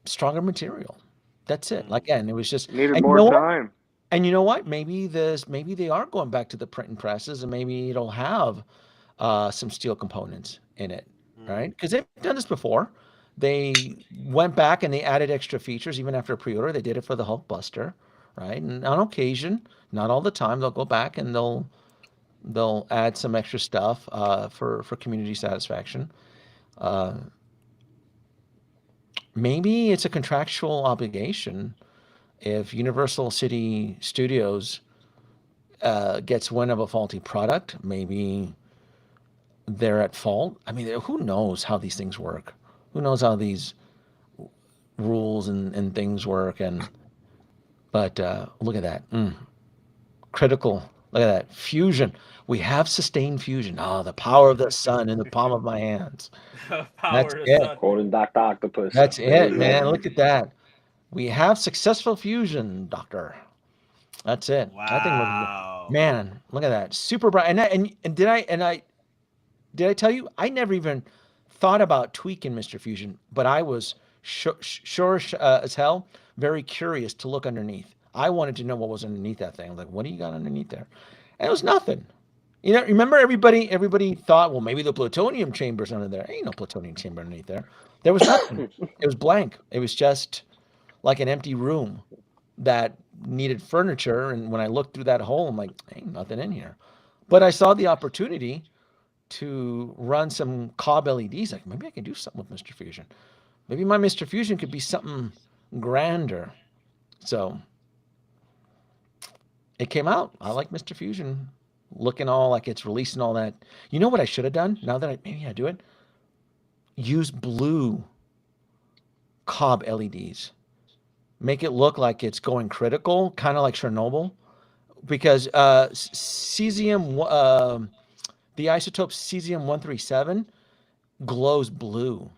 stronger material. That's it. Again, it was just needed more time. And you know what? Maybe they are going back to the printing presses, and maybe it'll have some steel components in it, right? Because they've done this before. They went back and they added extra features even after pre-order. They did it for the Hulkbuster, right? And on occasion, not all the time, they'll go back and they'll add some extra stuff for community satisfaction. Maybe it's a contractual obligation. If Universal City Studios gets wind of a faulty product, maybe they're at fault. I mean, who knows how these things work? Who knows how these rules and things work? But look at that. Critical. Look at that. Fusion. We have sustained fusion. Oh, the power of the sun in the palm of my hands. That's it. Quoting Dr. Octopus. That's it, man. Look at that. We have successful fusion, Doctor. That's it. Wow. Man, look at that. Super bright. And did I tell you? I never even thought about tweaking Mr. Fusion, but I was sure as hell very curious to look underneath. I wanted to know what was underneath that thing. I was like, what do you got underneath there? And it was nothing. You know, remember everybody thought, well, maybe the plutonium chamber's under there. Ain't no plutonium chamber underneath there. There was nothing. It was blank. It was just like an empty room that needed furniture. And when I looked through that hole, I'm like, ain't nothing in here. But I saw the opportunity to run some Cobb LEDs. Like maybe I can do something with Mr. Fusion. Maybe my Mr. Fusion could be something grander. So it came out. I like Mr. Fusion looking all like it's releasing all that. You know what I should have done? Now that maybe I do it, use blue Cobb LEDs. Make it look like it's going critical, kind of like Chernobyl, because cesium, the isotope cesium-137 glows blue.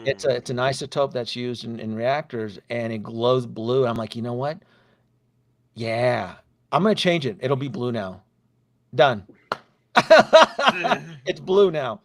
It's an isotope that's used in reactors, and it glows blue. I'm like, you know what? Yeah, I'm gonna change it. It'll be blue now. Done. It's blue now.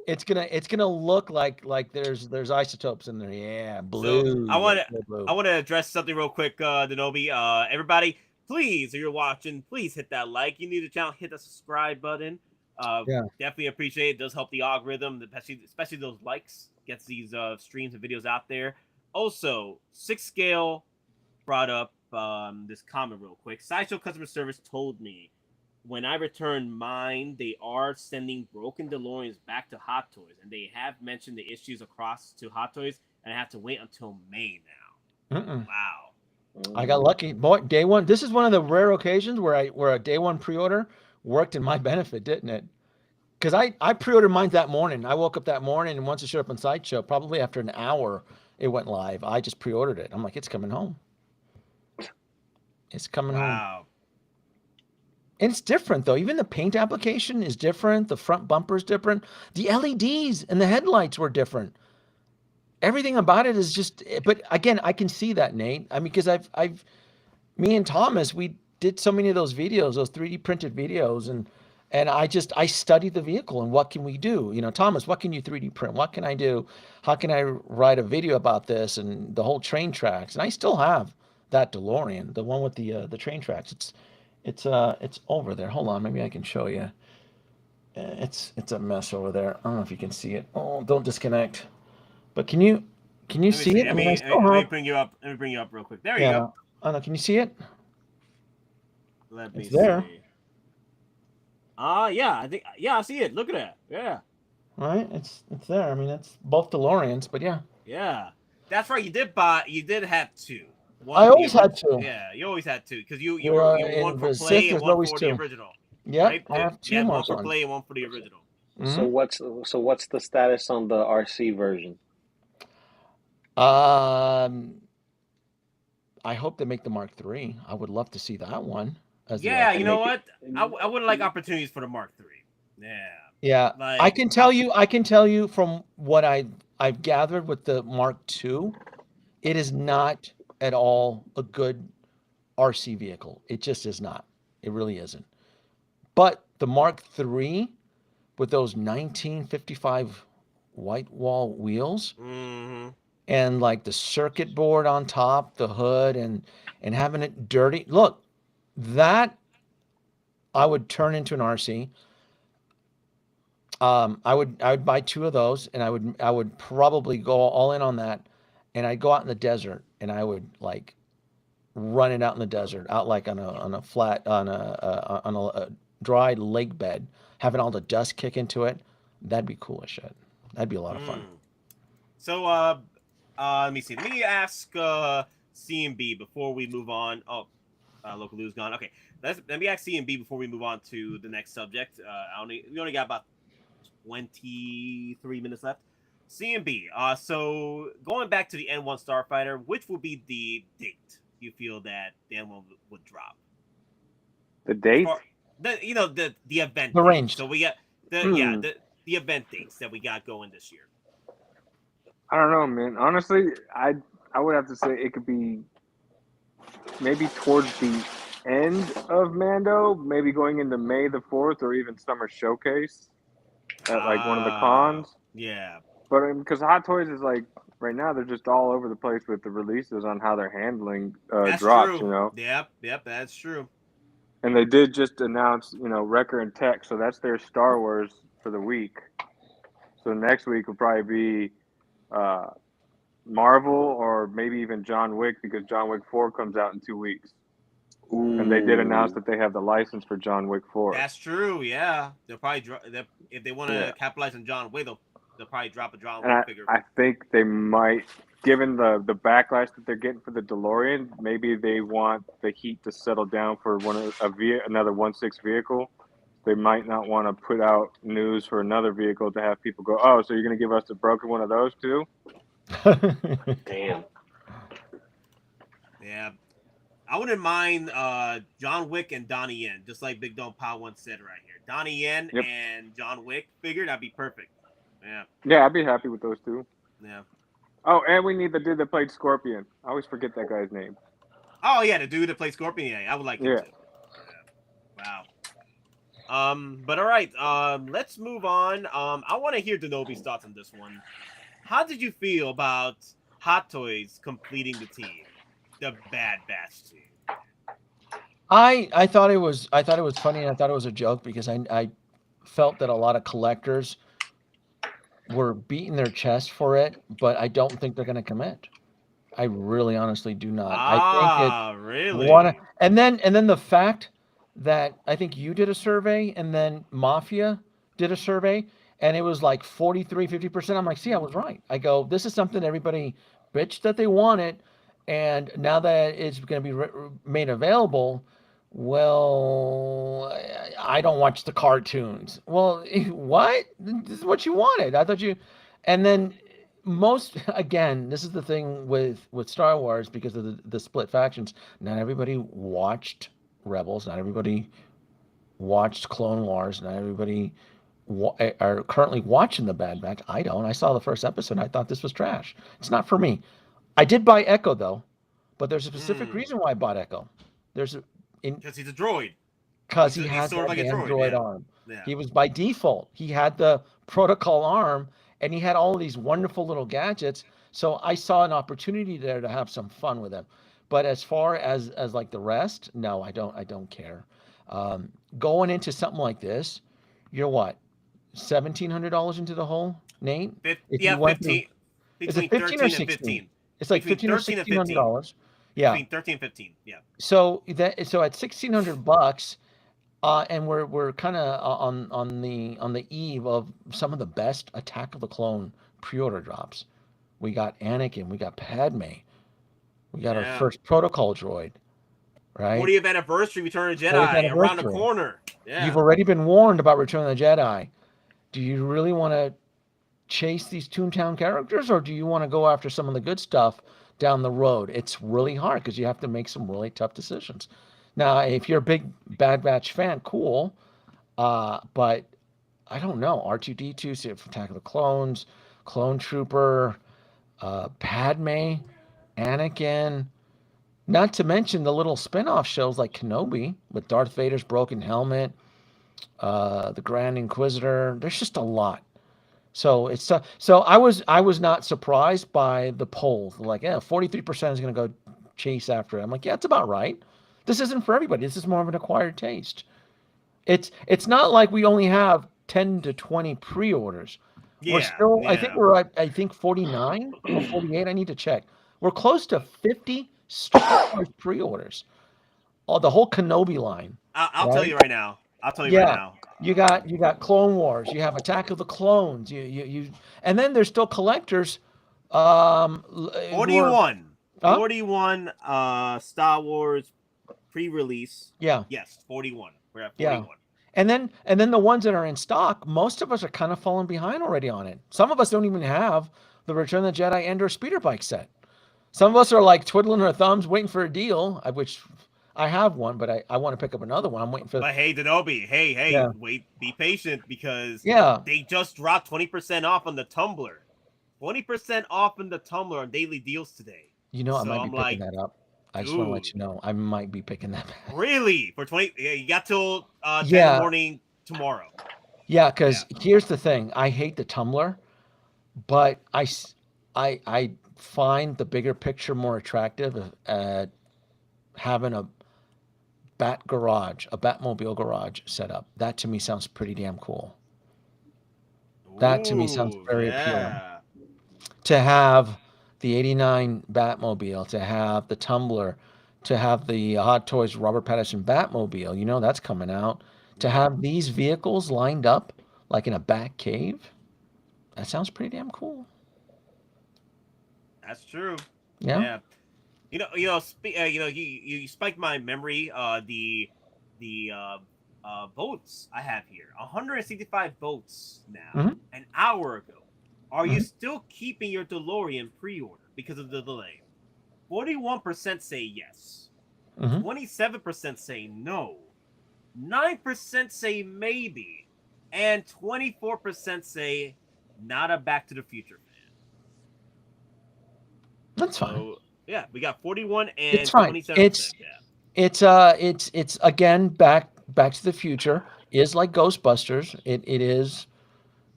It's gonna look like there's isotopes in there. Yeah, blue. So I want to address something real quick, Denobi. Everybody, please, if you're watching, please hit that like. You need to channel, hit the subscribe button. Yeah, definitely appreciate it. It does help the algorithm, especially those likes, gets these streams and videos out there. Also, 6 Scale brought up this comment real quick. Sideshow customer service told me when I return mine, they are sending broken DeLoreans back to Hot Toys, and they have mentioned the issues across to Hot Toys, and I have to wait until May now. Wow. I got lucky. Boy, day one. This is one of the rare occasions where a day one pre-order worked in my benefit, didn't it? Because I pre-ordered mine that morning. I woke up that morning, and once it showed up on Sideshow, probably after an hour, it went live. I just pre-ordered it. I'm like, it's coming home. It's coming home. Wow. And it's different, though. Even the paint application is different. The front bumper is different. The LEDs and the headlights were different. Everything about it is just, but again, I can see that, Nate. I mean, because me and Thomas, we did so many of those videos, those 3D printed videos, and I studied the vehicle and what can we do? You know, Thomas, what can you 3D print? What can I do? How can I write a video about this and the whole train tracks? And I still have that DeLorean, the one with the train tracks. It's over there. Hold on, maybe I can show you. It's a mess over there. I don't know if you can see it. Oh, don't disconnect. But can you see it? Let me bring you up. Let me bring you up real quick. There you go. Oh no, can you see it? Let me see. There. Yeah, I see it. Look at that. Yeah. Right, it's there. I mean, it's both DeLoreans, but yeah. Yeah, that's right. You did have 2. I always had 2. Yeah, you always had 2 because you were one for play and one for the original. Yeah, right? I have 2 more. One for play and one for the original. Mm-hmm. So what's the status on the RC version? I hope they make the Mark III. I would love to see that one. Yeah, you know what? I would like opportunities for the Mark III. Yeah. Yeah, like, I can tell you from what I've gathered with the Mark II, it is not at all a good RC vehicle. It just is not. It really isn't. But the Mark III with those 1955 white wall wheels and like the circuit board on top, the hood, and having it dirty. Look, that I would turn into an RC. I would buy 2 of those, and I would probably go all in on that, and I'd go out in the desert, and I would like run it out in the desert, out like on a flat on a dry lake bed, having all the dust kick into it. That'd be cool as shit. That'd be a lot of fun. So let me see. Let me ask C&B before we move on. Oh, Local Lou's gone. Okay, let me ask C&B before we move on to the next subject. We only got about 23 minutes left. C&B. So going back to the N1 Starfighter, which will be the date you feel that the N1 would drop? The date? The event. The range. So we got the event dates that we got going this year. I don't know, man. Honestly, I would have to say it could be maybe towards the end of Mando, maybe going into May the 4th or even Summer Showcase at like one of the cons. Yeah. But because Hot Toys is like right now they're just all over the place with the releases on how they're handling drops. True. You know. Yep, that's true. And they did just announce, Wrecker and Tech, so that's their Star Wars for the week. So next week will probably be Marvel or maybe even John Wick because John Wick 4 comes out in 2 weeks. And they did announce that they have the license for John Wick 4. That's true. Yeah, they'll probably if they want to capitalize on John Wick, they'll probably drop a John Wick figure. I think they might, given the backlash that they're getting for the DeLorean, maybe they want the heat to settle down for another 1/6 vehicle. They might not want to put out news for another vehicle to have people go, oh, so you're going to give us a broken one of those too? Damn. Yeah. I wouldn't mind John Wick and Donnie Yen, just like Big Dome Pow once said right here. Donnie Yen and John Wick figure, that'd be perfect. Yeah. Yeah, I'd be happy with those two. Yeah. Oh, and we need the dude that played Scorpion. I always forget that guy's name. Oh, yeah, the dude that played Scorpion. Yeah, I would like him too. Yeah. Wow. But all right, let's move on. I want to hear Denobi's thoughts on this one. How did you feel about Hot Toys completing the team, the Bad Batch team? I thought it was funny, and I thought it was a joke because I felt that a lot of collectors were beating their chest for it, but I don't think they're going to commit. I really honestly do not. I think really? And then the fact that I think you did a survey and then Mafia did a survey and it was like 43-50%. I'm like, see, I was right. I go, this is something everybody bitched that they wanted, and now that it's going to be made available, well, I don't watch the cartoons. Well, what? This is what you wanted. I thought you, and then again, this is the thing with Star Wars, because of the split factions. Not everybody watched Rebels. Not everybody watched Clone Wars. Not everybody are currently watching the Bad Batch. I don't. I saw the first episode. I thought this was trash. It's not for me. I did buy Echo though, but there's a specific reason why I bought Echo. Because he's a droid. Because he has sort of like a droid arm. Yeah. He was by default. He had the protocol arm, and he had all of these wonderful little gadgets. So I saw an opportunity there to have some fun with him. But as far as like the rest, no, I don't care. Going into something like this, you're what, $1,700 into the hole, Nate? 15. Is it 15 or 16? It's like $1,500 or $1,600. Yeah, between 13 and 15. Yeah. So at $1,600, and we're kind of on the eve of some of the best Attack of the Clone pre-order drops. We got Anakin, we got Padme, we got our first protocol droid, right? 40th anniversary Return of the Jedi around the corner. Yeah. You've already been warned about Return of the Jedi. Do you really want to chase these Toontown characters, or do you want to go after some of the good stuff down the road? It's really hard because you have to make some really tough decisions. Now, if you're a big Bad Batch fan, cool. But I don't know. R2-D2, Attack of the Clones, Clone Trooper, Padme, Anakin. Not to mention the little spin-off shows like Kenobi with Darth Vader's broken helmet, the Grand Inquisitor. There's just a lot. So it's so I was not surprised by the polls. Like, 43% is going to go chase after it. I'm like, yeah, it's about right. This isn't for everybody. This is more of an acquired taste. It's not like we only have 10 to 20 pre-orders. Yeah, we're still, I think we're at 49 or 48. I need to check. We're close to 50 Star Wars pre-orders. Oh, the whole Kenobi line. I'll tell you right now. Right now. You got Clone Wars. You have Attack of the Clones. You and then there's still collectors. 41. 41 Star Wars pre-release. Yeah. Yes, 41. We're at 41. Yeah. And then the ones that are in stock, most of us are kind of falling behind already on it. Some of us don't even have the Return of the Jedi and/or speeder bike set. Some of us are like twiddling our thumbs, waiting for a deal, which I have one, but I want to pick up another one. I'm waiting for. But hey, Denobi, wait, be patient because they just dropped 20% off on the tumbler. 20% off on the tumbler on daily deals today. You know, I might be picking that up. I just want to let you know, I might be picking that back. Really? For 20? Yeah, you got till 10 in the morning tomorrow. Yeah, because here's the thing. I hate the tumbler, but I find the bigger picture more attractive at having a Batmobile garage set up. That to me sounds pretty damn cool. That to me sounds very appealing. To have the 89 Batmobile, to have the tumbler, to have the Hot Toys Robert Pattinson Batmobile. You know that's coming out. To have these vehicles lined up like in a back cave, that sounds pretty damn cool. That's true. Yeah. You spiked my memory. The votes I have here, 165 votes now. An hour ago. Are you still keeping your DeLorean pre-order because of the delay? 41% say yes. 27% say no. 9% say maybe, and 24% say not a Back to the Future fan. That's fine. Yeah, we got 41 and it's fine. 27%. It's again Back to the Future is like Ghostbusters.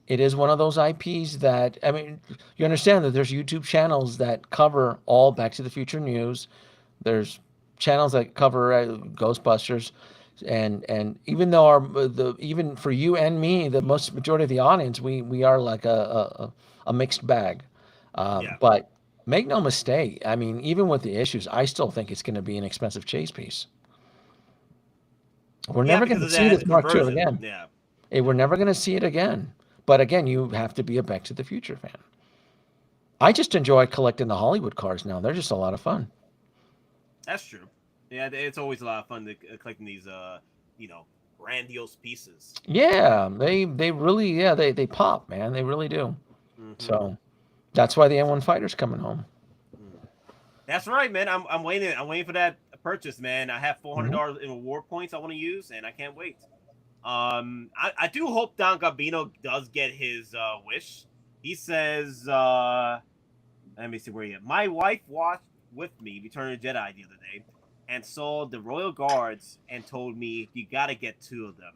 It is one of those IPs that, I mean, you understand that there's YouTube channels that cover all Back to the Future news. There's channels that cover Ghostbusters, and even though even for you and me, the majority of the audience, we are like a mixed bag. But make no mistake, I mean, even with the issues, I still think it's going to be an expensive chase piece. We're never going to see this Mark II again. We're never going to see it again. But again, you have to be a Back to the Future fan. I just enjoy collecting the Hollywood cars now. They're just a lot of fun. That's true. Yeah, it's always a lot of fun collecting these, grandiose pieces. Yeah, they really, they pop, man. They really do. So that's why the M1 Fighter's coming home. That's right, man. I'm waiting. I'm waiting for that purchase, man. I have $400 in reward points I want to use, and I can't wait. I do hope Don Gambino does get his wish. He says, let me see where he is. My wife watched with me Return of the Jedi the other day and saw the Royal Guards and told me you got to get 2 of them.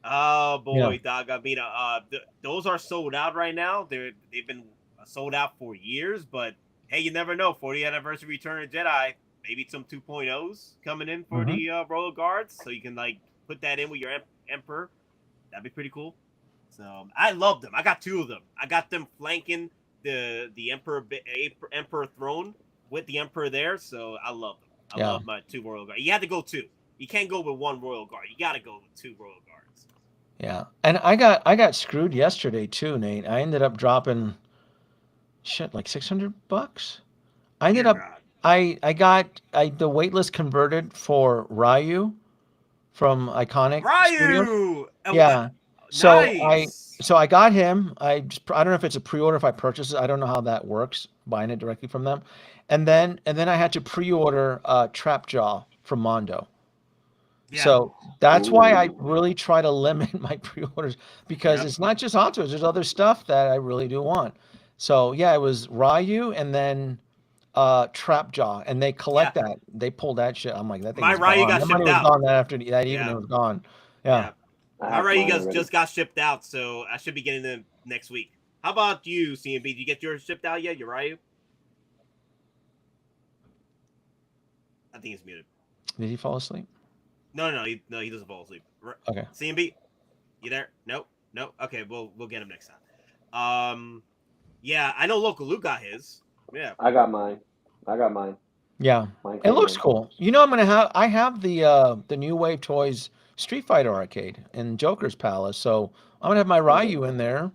Oh boy, Don Gambino. Those are sold out right now. They've been sold out for years, but hey, you never know. 40th anniversary Return of the Jedi, maybe some 2.0s coming in for the Royal Guards, so you can put that in with your Emperor. That'd be pretty cool. So I love them. I got 2 of them. I got them flanking the Emperor throne with the Emperor there. So I love them. I love my 2 Royal Guards. You have to go 2. You can't go with 1 Royal Guard. You got to go with 2 Royal Guards. Yeah, and I got screwed yesterday too, Nate. I ended up dropping like $600. I ended up I got the waitlist converted for Ryu from Iconic Studios. Yeah. So I got him. I don't know if it's a pre-order if I purchase it. I don't know how that works, buying it directly from them. And then I had to pre-order Trapjaw from Mondo. Yeah. So that's why I really try to limit my pre-orders, because it's not just Hot Toys. There's other stuff that I really do want. So yeah, it was Ryu and then Trapjaw, and they collect that. They pulled that shit. I'm like, that thing. My Ryu got shipped out. Gone after that evening. It was gone. Yeah. My Ryu just got shipped out, so I should be getting them next week. How about you, CMB? Did you get yours shipped out yet? Your Ryu? I think he's muted. Did he fall asleep? No, he doesn't fall asleep. Okay. CMB, you there? No. Okay, we'll get him next time. Yeah, I know Local Luke got his. Yeah, I got mine. Yeah, it looks cool. You know, I have the New Wave Toys Street Fighter arcade in Joker's Palace, so I'm gonna have my Ryu in there,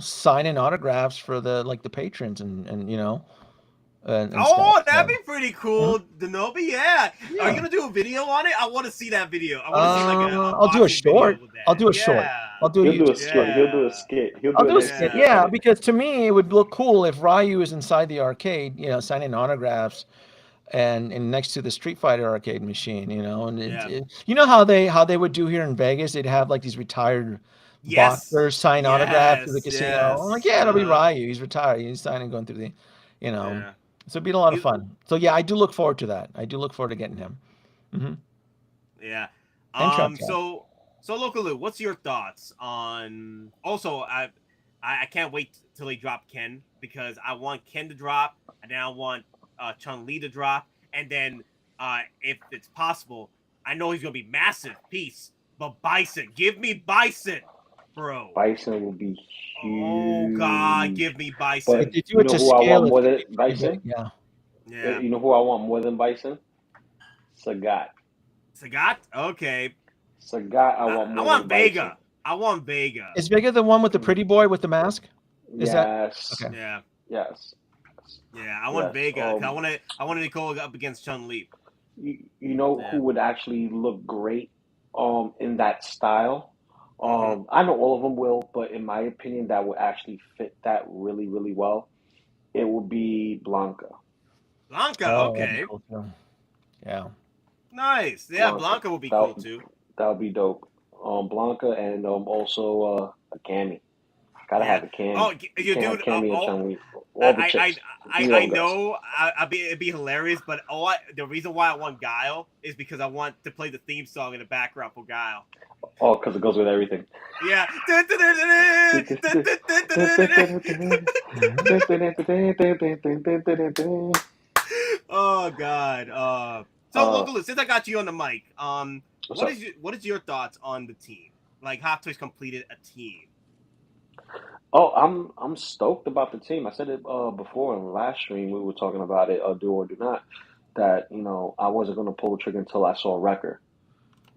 signing autographs for the patrons and And that'd be pretty cool, Denobi. Yeah. Are you gonna do a video on it? I want to see that video. I want to see I'll do a short. I'll do a short. I'll do a skit. He'll do a skit. I'll do a skit. Yeah, because to me it would look cool if Ryu is inside the arcade, signing autographs, and next to the Street Fighter arcade machine, and you know how they would do here in Vegas? They'd have like these retired boxers sign autographs to the casino. I'm like, it'll be Ryu. He's retired. He's signing, going through the, So it'd be a lot of fun. So yeah, I do look forward to that. I do look forward to getting him. Mm-hmm. Yeah. So Local Lou, what's your thoughts on? Also, I can't wait till they drop Ken, because I want Ken to drop, and then I want Chun-Li to drop, and then if it's possible, I know he's gonna be massive piece, but Bison, give me Bison, bro. Bison will be huge. Oh God, give me Bison. But you know who I want more than Bison? Yeah. You know who I want more than Bison? Sagat. Sagat? Okay. Sagat, I want more. I want Vega. I want Vega. Is Vega the one with the pretty boy with the mask? Is yes. That? Okay. Yeah. Yes. Yeah, I want Vega. I wanted to go up against Chun-Li. You know who would actually look great in that style? I know all of them will, but in my opinion, that would actually fit that really, really well. It would be Blanca. Blanca, okay. Cool too. Yeah. Nice. Yeah, Blanca would be cool too. That would be dope. Blanca and also a Cammy. Gotta have a Cammy. Oh, you do. Cammy and Chun-Li. I know. It'd be hilarious, but the reason why I want Guile is because I want to play the theme song in the background for Guile. Oh, because it goes with everything. Yeah. Oh God. So Localist, since I got you on the mic, what is your thoughts on the team? Like Hot Toys completed a team. Oh, I'm stoked about the team. I said it before in the last stream. We were talking about it, do or do not. That I wasn't going to pull the trigger until I saw Wrecker.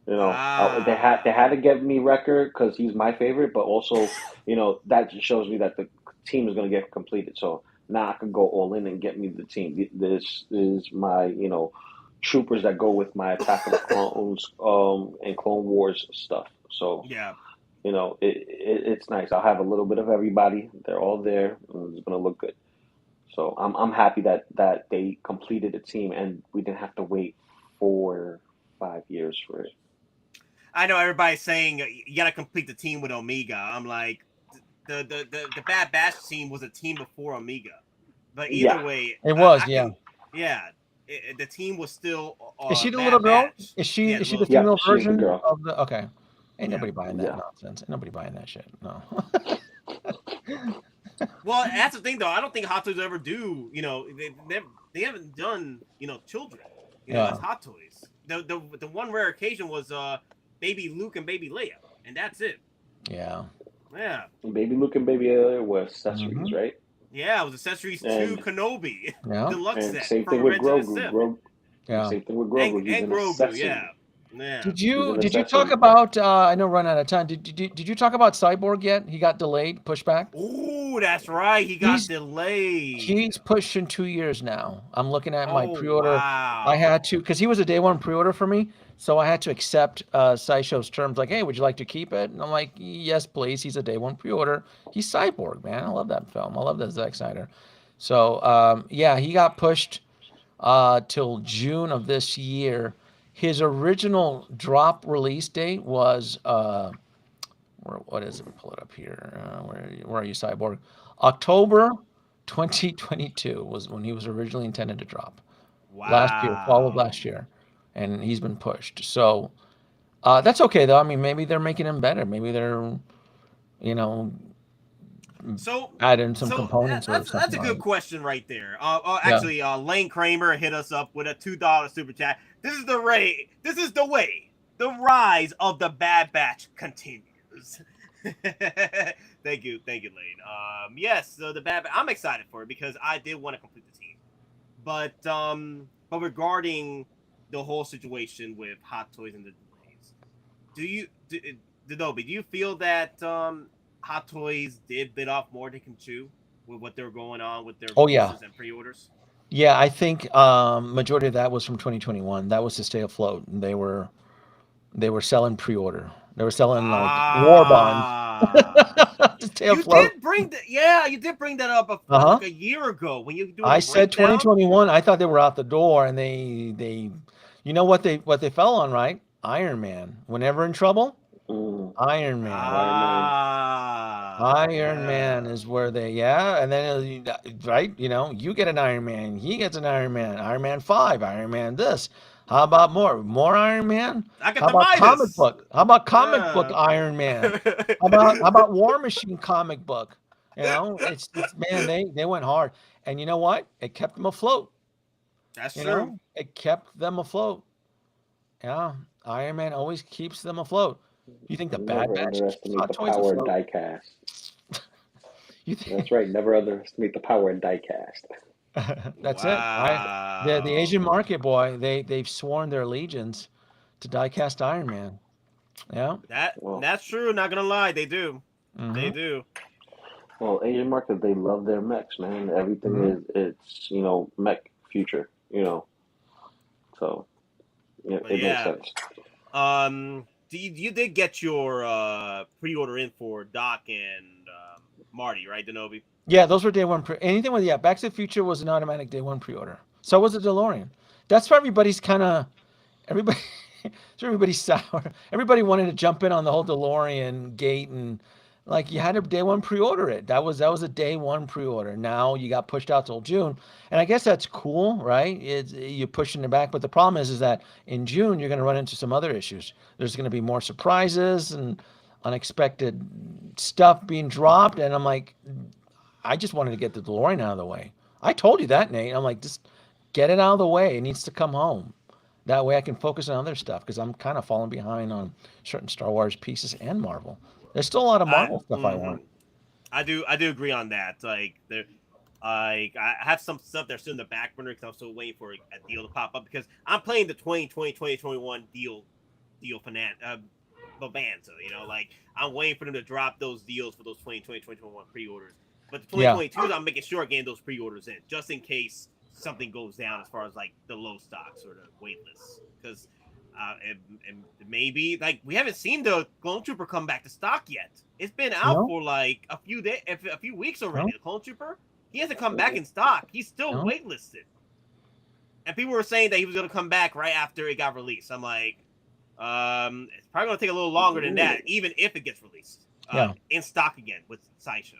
They had to get me Wrecker because he's my favorite, but also that just shows me that the team is going to get completed. So now I can go all in and get me the team. This is my troopers that go with my Attack of the Clones and Clone Wars stuff. So yeah. It's nice. I'll have a little bit of everybody. They're all there, and it's gonna look good. So I'm happy that they completed the team, and we didn't have to wait 4 or 5 years for it. I know everybody's saying you gotta complete the team with Omega. I'm like, the Bad Batch team was a team before Omega, but either way, it was. The team was still. Is she the Bad little girl? Batch. Is she the female version of the? Okay. Ain't Yeah. nobody buying that nonsense. Ain't nobody buying that shit. No. Well, that's the thing, though. I don't think Hot Toys ever do. They haven't done children. As Hot Toys. The one rare occasion was Baby Luke and Baby Leia, and that's it. Yeah. Yeah. Baby Luke and Baby Leia were accessories, right? Yeah, it was accessories to Kenobi. Yeah. Deluxe And set. same from thing with Revenge of the Grogu. Yeah. Same thing with Grogu. He's and an Grogu, accessory. Yeah. Did you talk about? I know, run out of time. Did you talk about Cyborg yet? He got delayed, pushed back. Ooh, that's right. He got delayed. He's pushing 2 years now. I'm looking at my pre-order. Wow. I had to because he was a day one pre-order for me, so I had to accept Sideshow's terms. Like, hey, would you like to keep it? And I'm like, yes, please. He's a day one pre-order. He's Cyborg, man. I love that film. I love that Zack Snyder. So he got pushed till June of this year. His original drop release date was what is it? Pull it up here. Where are you, Cyborg? October 2022 was when he was originally intended to drop. Wow. Last year, fall of last year, and he's been pushed. So that's okay though. I mean, maybe they're making him better. Maybe they're, adding some components. That's a good question right there. Actually, Lane Kramer hit us up with a $2 super chat. This is the way the rise of the Bad Batch continues. Thank you, Lane. Yes, so the Bad Batch, I'm excited for it because I did want to complete the team, but regarding the whole situation with Hot Toys and the delays, do you feel that Hot Toys did bit off more than can chew with what they're going on with their releases and pre-orders? Yeah, I think majority of that was from 2021. That was to stay afloat. They were selling pre-order. They were selling like war bonds to stay afloat. You did bring that up like a year ago when you do. I said 2021. I thought they were out the door, and they what they fell on, right? Iron Man. Whenever in trouble, Iron Man. Iron Man is where and then right, you get an Iron Man, he gets an Iron Man 5, Iron Man this. How about more Iron Man? How about comic book? How about comic book Iron Man? How about War Machine comic book? It's man, they went hard, and you know what? It kept them afloat. That's true. It kept them afloat. Yeah, Iron Man always keeps them afloat. You think the Bad Batch underestimate the power of diecast. That's right. Never underestimate the power of diecast. That's it. The Asian market, boy, they've sworn their allegiance to die-cast Iron Man. Yeah. That's true. Not gonna lie, they do. Mm-hmm. They do. Well, Asian market, they love their mechs, man. Everything it's mech future, So it makes sense. You did get your pre-order in for Doc and Marty, right, Denobi? Yeah, those were day one. Anything with Back to the Future was an automatic day one pre-order. So was the DeLorean. That's why everybody's sour. Everybody wanted to jump in on the whole DeLorean gate, and like you had to day one pre-order it. That was a day one pre-order. Now you got pushed out till June, and I guess that's cool, right? You're pushing it back, but the problem is that in June you're going to run into some other issues. There's going to be more surprises and unexpected stuff being dropped, and I'm like, I just wanted to get the DeLorean out of the way. I told you that, Nate. I'm like, just get it out of the way. It needs to come home. That way I can focus on other stuff because I'm kind of falling behind on certain Star Wars pieces and Marvel. There's still a lot of Marvel stuff I want. I do agree on that. Like I have some stuff that's still in the back burner because I'm still waiting for a deal to pop up because I'm playing the 2020-2021 deal bonanza. Like I'm waiting for them to drop those deals for those 2020-2021 pre-orders. But the 2022s, I'm making sure I get those pre-orders in just in case something goes down as far as like the low stocks or the wait lists. Because maybe like we haven't seen the Clone Trooper come back to stock yet. It's been out for like a few weeks already. The Clone Trooper, he hasn't come back in stock. He's still waitlisted. And people were saying that he was going to come back right after it got released. I'm like, it's probably going to take a little longer than that, even if it gets released in stock again with Sideshow.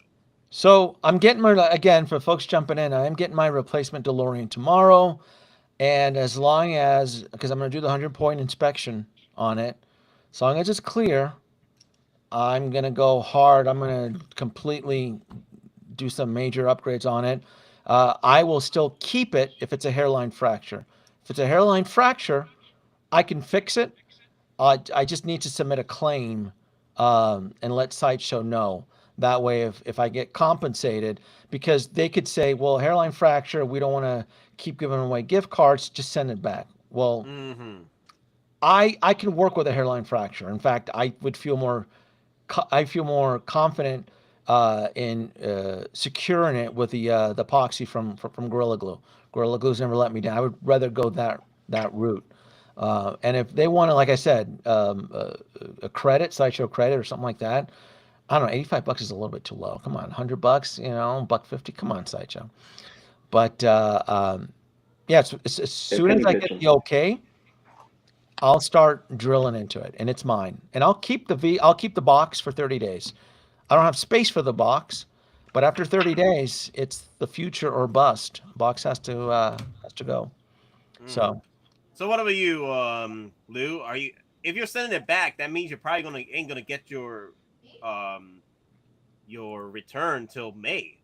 So I'm getting again, for folks jumping in, I am getting my replacement DeLorean tomorrow. And as long as, because I'm going to do the 100-point inspection on it, as long as it's clear, I'm going to go hard. I'm going to completely do some major upgrades on it. I will still keep it if it's a hairline fracture. If it's a hairline fracture, I can fix it. I just need to submit a claim and let Sideshow know. That way, if I get compensated, because they could say, well, hairline fracture, we don't want to keep giving away gift cards, just send it back. Well, I can work with a hairline fracture. In fact, I feel more confident in securing it with the epoxy from Gorilla Glue. Gorilla Glue's never let me down. I would rather go that route. And if they want to, like I said, a credit, Sideshow credit or something like that, I don't know, $85 is a little bit too low. Come on, $100, $150. Come on, Sideshow. But as soon as I get the okay, I'll start drilling into it, and it's mine. And I'll keep the box for 30 days. I don't have space for the box, but after 30 days, it's the future or bust. Box has to go. So what about you, Lou? If you're sending it back, that means you're probably ain't gonna get your return till May,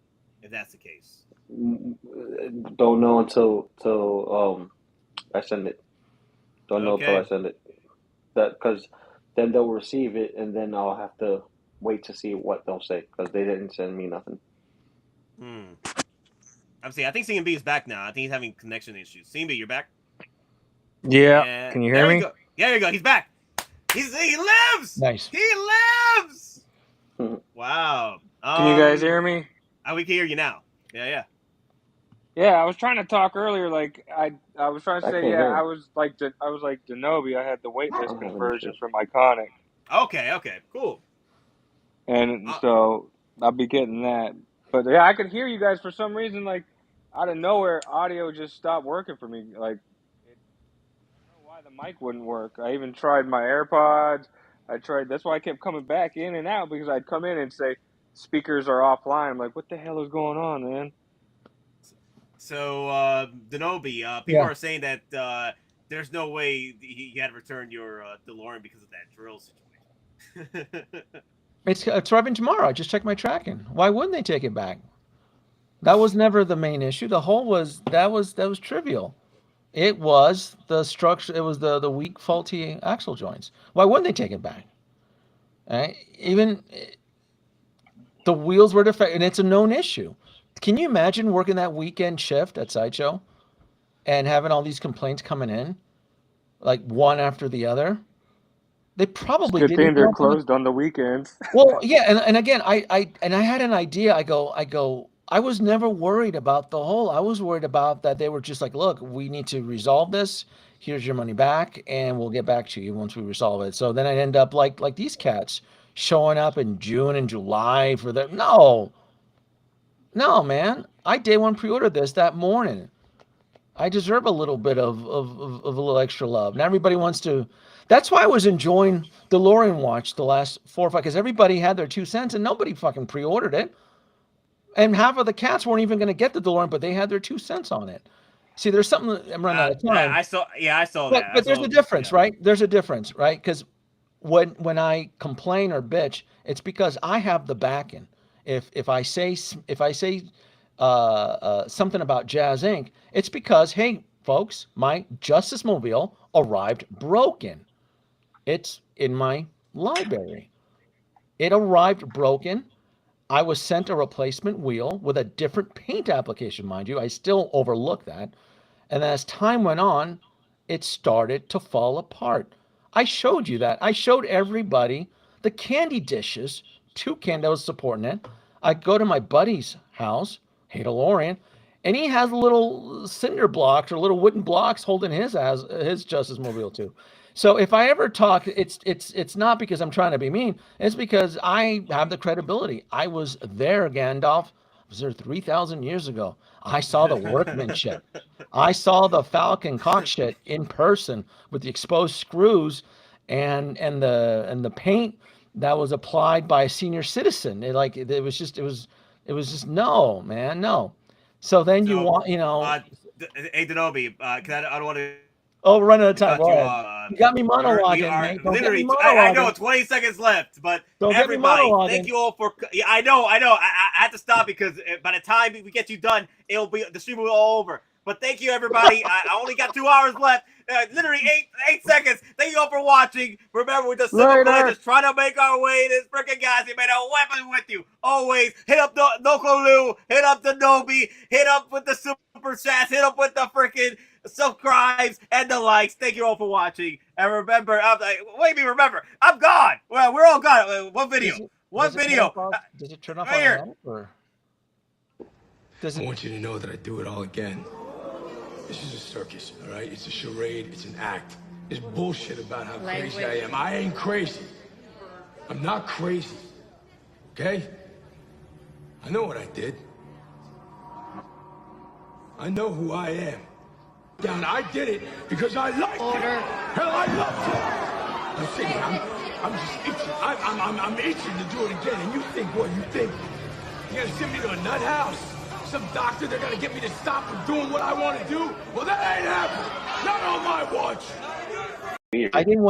if that's the case. Don't know until I send it. Don't know until I send it. That because then they'll receive it, and then I'll have to wait to see what they'll say because they didn't send me nothing. I think CMB is back now. I think he's having connection issues. CMB, you're back. Yeah. Can you hear me? There you go. He's back. He lives. Nice. He lives. Wow. Can you guys hear me? We can hear you now. Yeah. Yeah, I was trying to talk earlier. Like I was trying to say, I was like Denobi. I had the waitlist conversions from Iconic. Okay, cool. And so I'll be getting that. But yeah, I could hear you guys for some reason. Like out of nowhere, audio just stopped working for me. Like I don't know why the mic wouldn't work. I even tried my AirPods. That's why I kept coming back in and out because I'd come in and say speakers are offline. I'm like, what the hell is going on, man? So, Denobi, people are saying that there's no way he had to return your DeLorean because of that drill situation. It's arriving tomorrow. I just checked my tracking. Why wouldn't they take it back? That was never the main issue. The hole was trivial. It was the structure. It was the weak, faulty axle joints. Why wouldn't they take it back? Right? Even the wheels were defective, and it's a known issue. Can you imagine working that weekend shift at Sideshow and having all these complaints coming in, like one after the other? They probably Good didn't. thing they're closed on the weekends. Well, yeah, and again, I had an idea. I was never worried about the whole. I was worried about that they were just like, look, we need to resolve this. Here's your money back, and we'll get back to you once we resolve it. So then I'd end up like these cats showing up in June and July for their no, man. I day one pre-ordered this that morning. I deserve a little bit of a little extra love. Now everybody wants to. That's why I was enjoying DeLorean watch the last 4 or 5, because everybody had their 2 cents and nobody fucking pre-ordered it. And half of the cats weren't even going to get the DeLorean, but they had their 2 cents on it. See, there's something. I'm running out of time. I saw that. But there's a difference, right? There's a difference, right? Because when I complain or bitch, it's because I have the backing. If I say something about Jazz Inc., it's because, hey, folks, my Justice Mobile arrived broken. It's in my library. It arrived broken. I was sent a replacement wheel with a different paint application, mind you. I still overlook that. And as time went on, it started to fall apart. I showed you that. I showed everybody the candy dishes, 2 I was supporting it. I go to my buddy's house, hey DeLorean, and he has little cinder blocks or little wooden blocks holding his Justice Mobile too. So if I ever talk, it's not because I'm trying to be mean. It's because I have the credibility. I was there, Gandalf. I was there 3,000 years ago. I saw the workmanship. I saw the Falcon cock shit in person with the exposed screws and the paint that was applied by a senior citizen. It was just no, man, no. So then you want, hey Denobi, I don't want to. Oh, we're running out of time. You got me monologuing, man. Literally, I know, 20 seconds left, but everybody, thank you all for. Yeah, I know. I had to stop because by the time we get you done, the stream will be all over. But thank you, everybody. I only got 2 hours left. Literally 8 seconds. Thank you all for watching. Remember, we're just just trying to make our way. This freaking guys, he made a weapon with you. Always hit up the Nokolu, hit up the Nobi, hit up with the super chats, hit up with the freaking subscribes and the likes. Thank you all for watching. And remember, remember, I'm gone. Well, we're all gone. One video. Does it turn off right here? Or I want you to know that I do it all again. This is a circus, all right? It's a charade. It's an act. It's bullshit about how crazy I am. I ain't crazy. I'm not crazy. Okay? I know what I did. I know who I am. Down, I did it because I liked it. Hell, I loved it. Listen, I'm just itching. I'm itching to do it again. And you think what? You think you're gonna send me to a nut house? Some doctor, they're gonna get me to stop from doing what I want to do? Well, that ain't happening. Not on my watch. I didn't want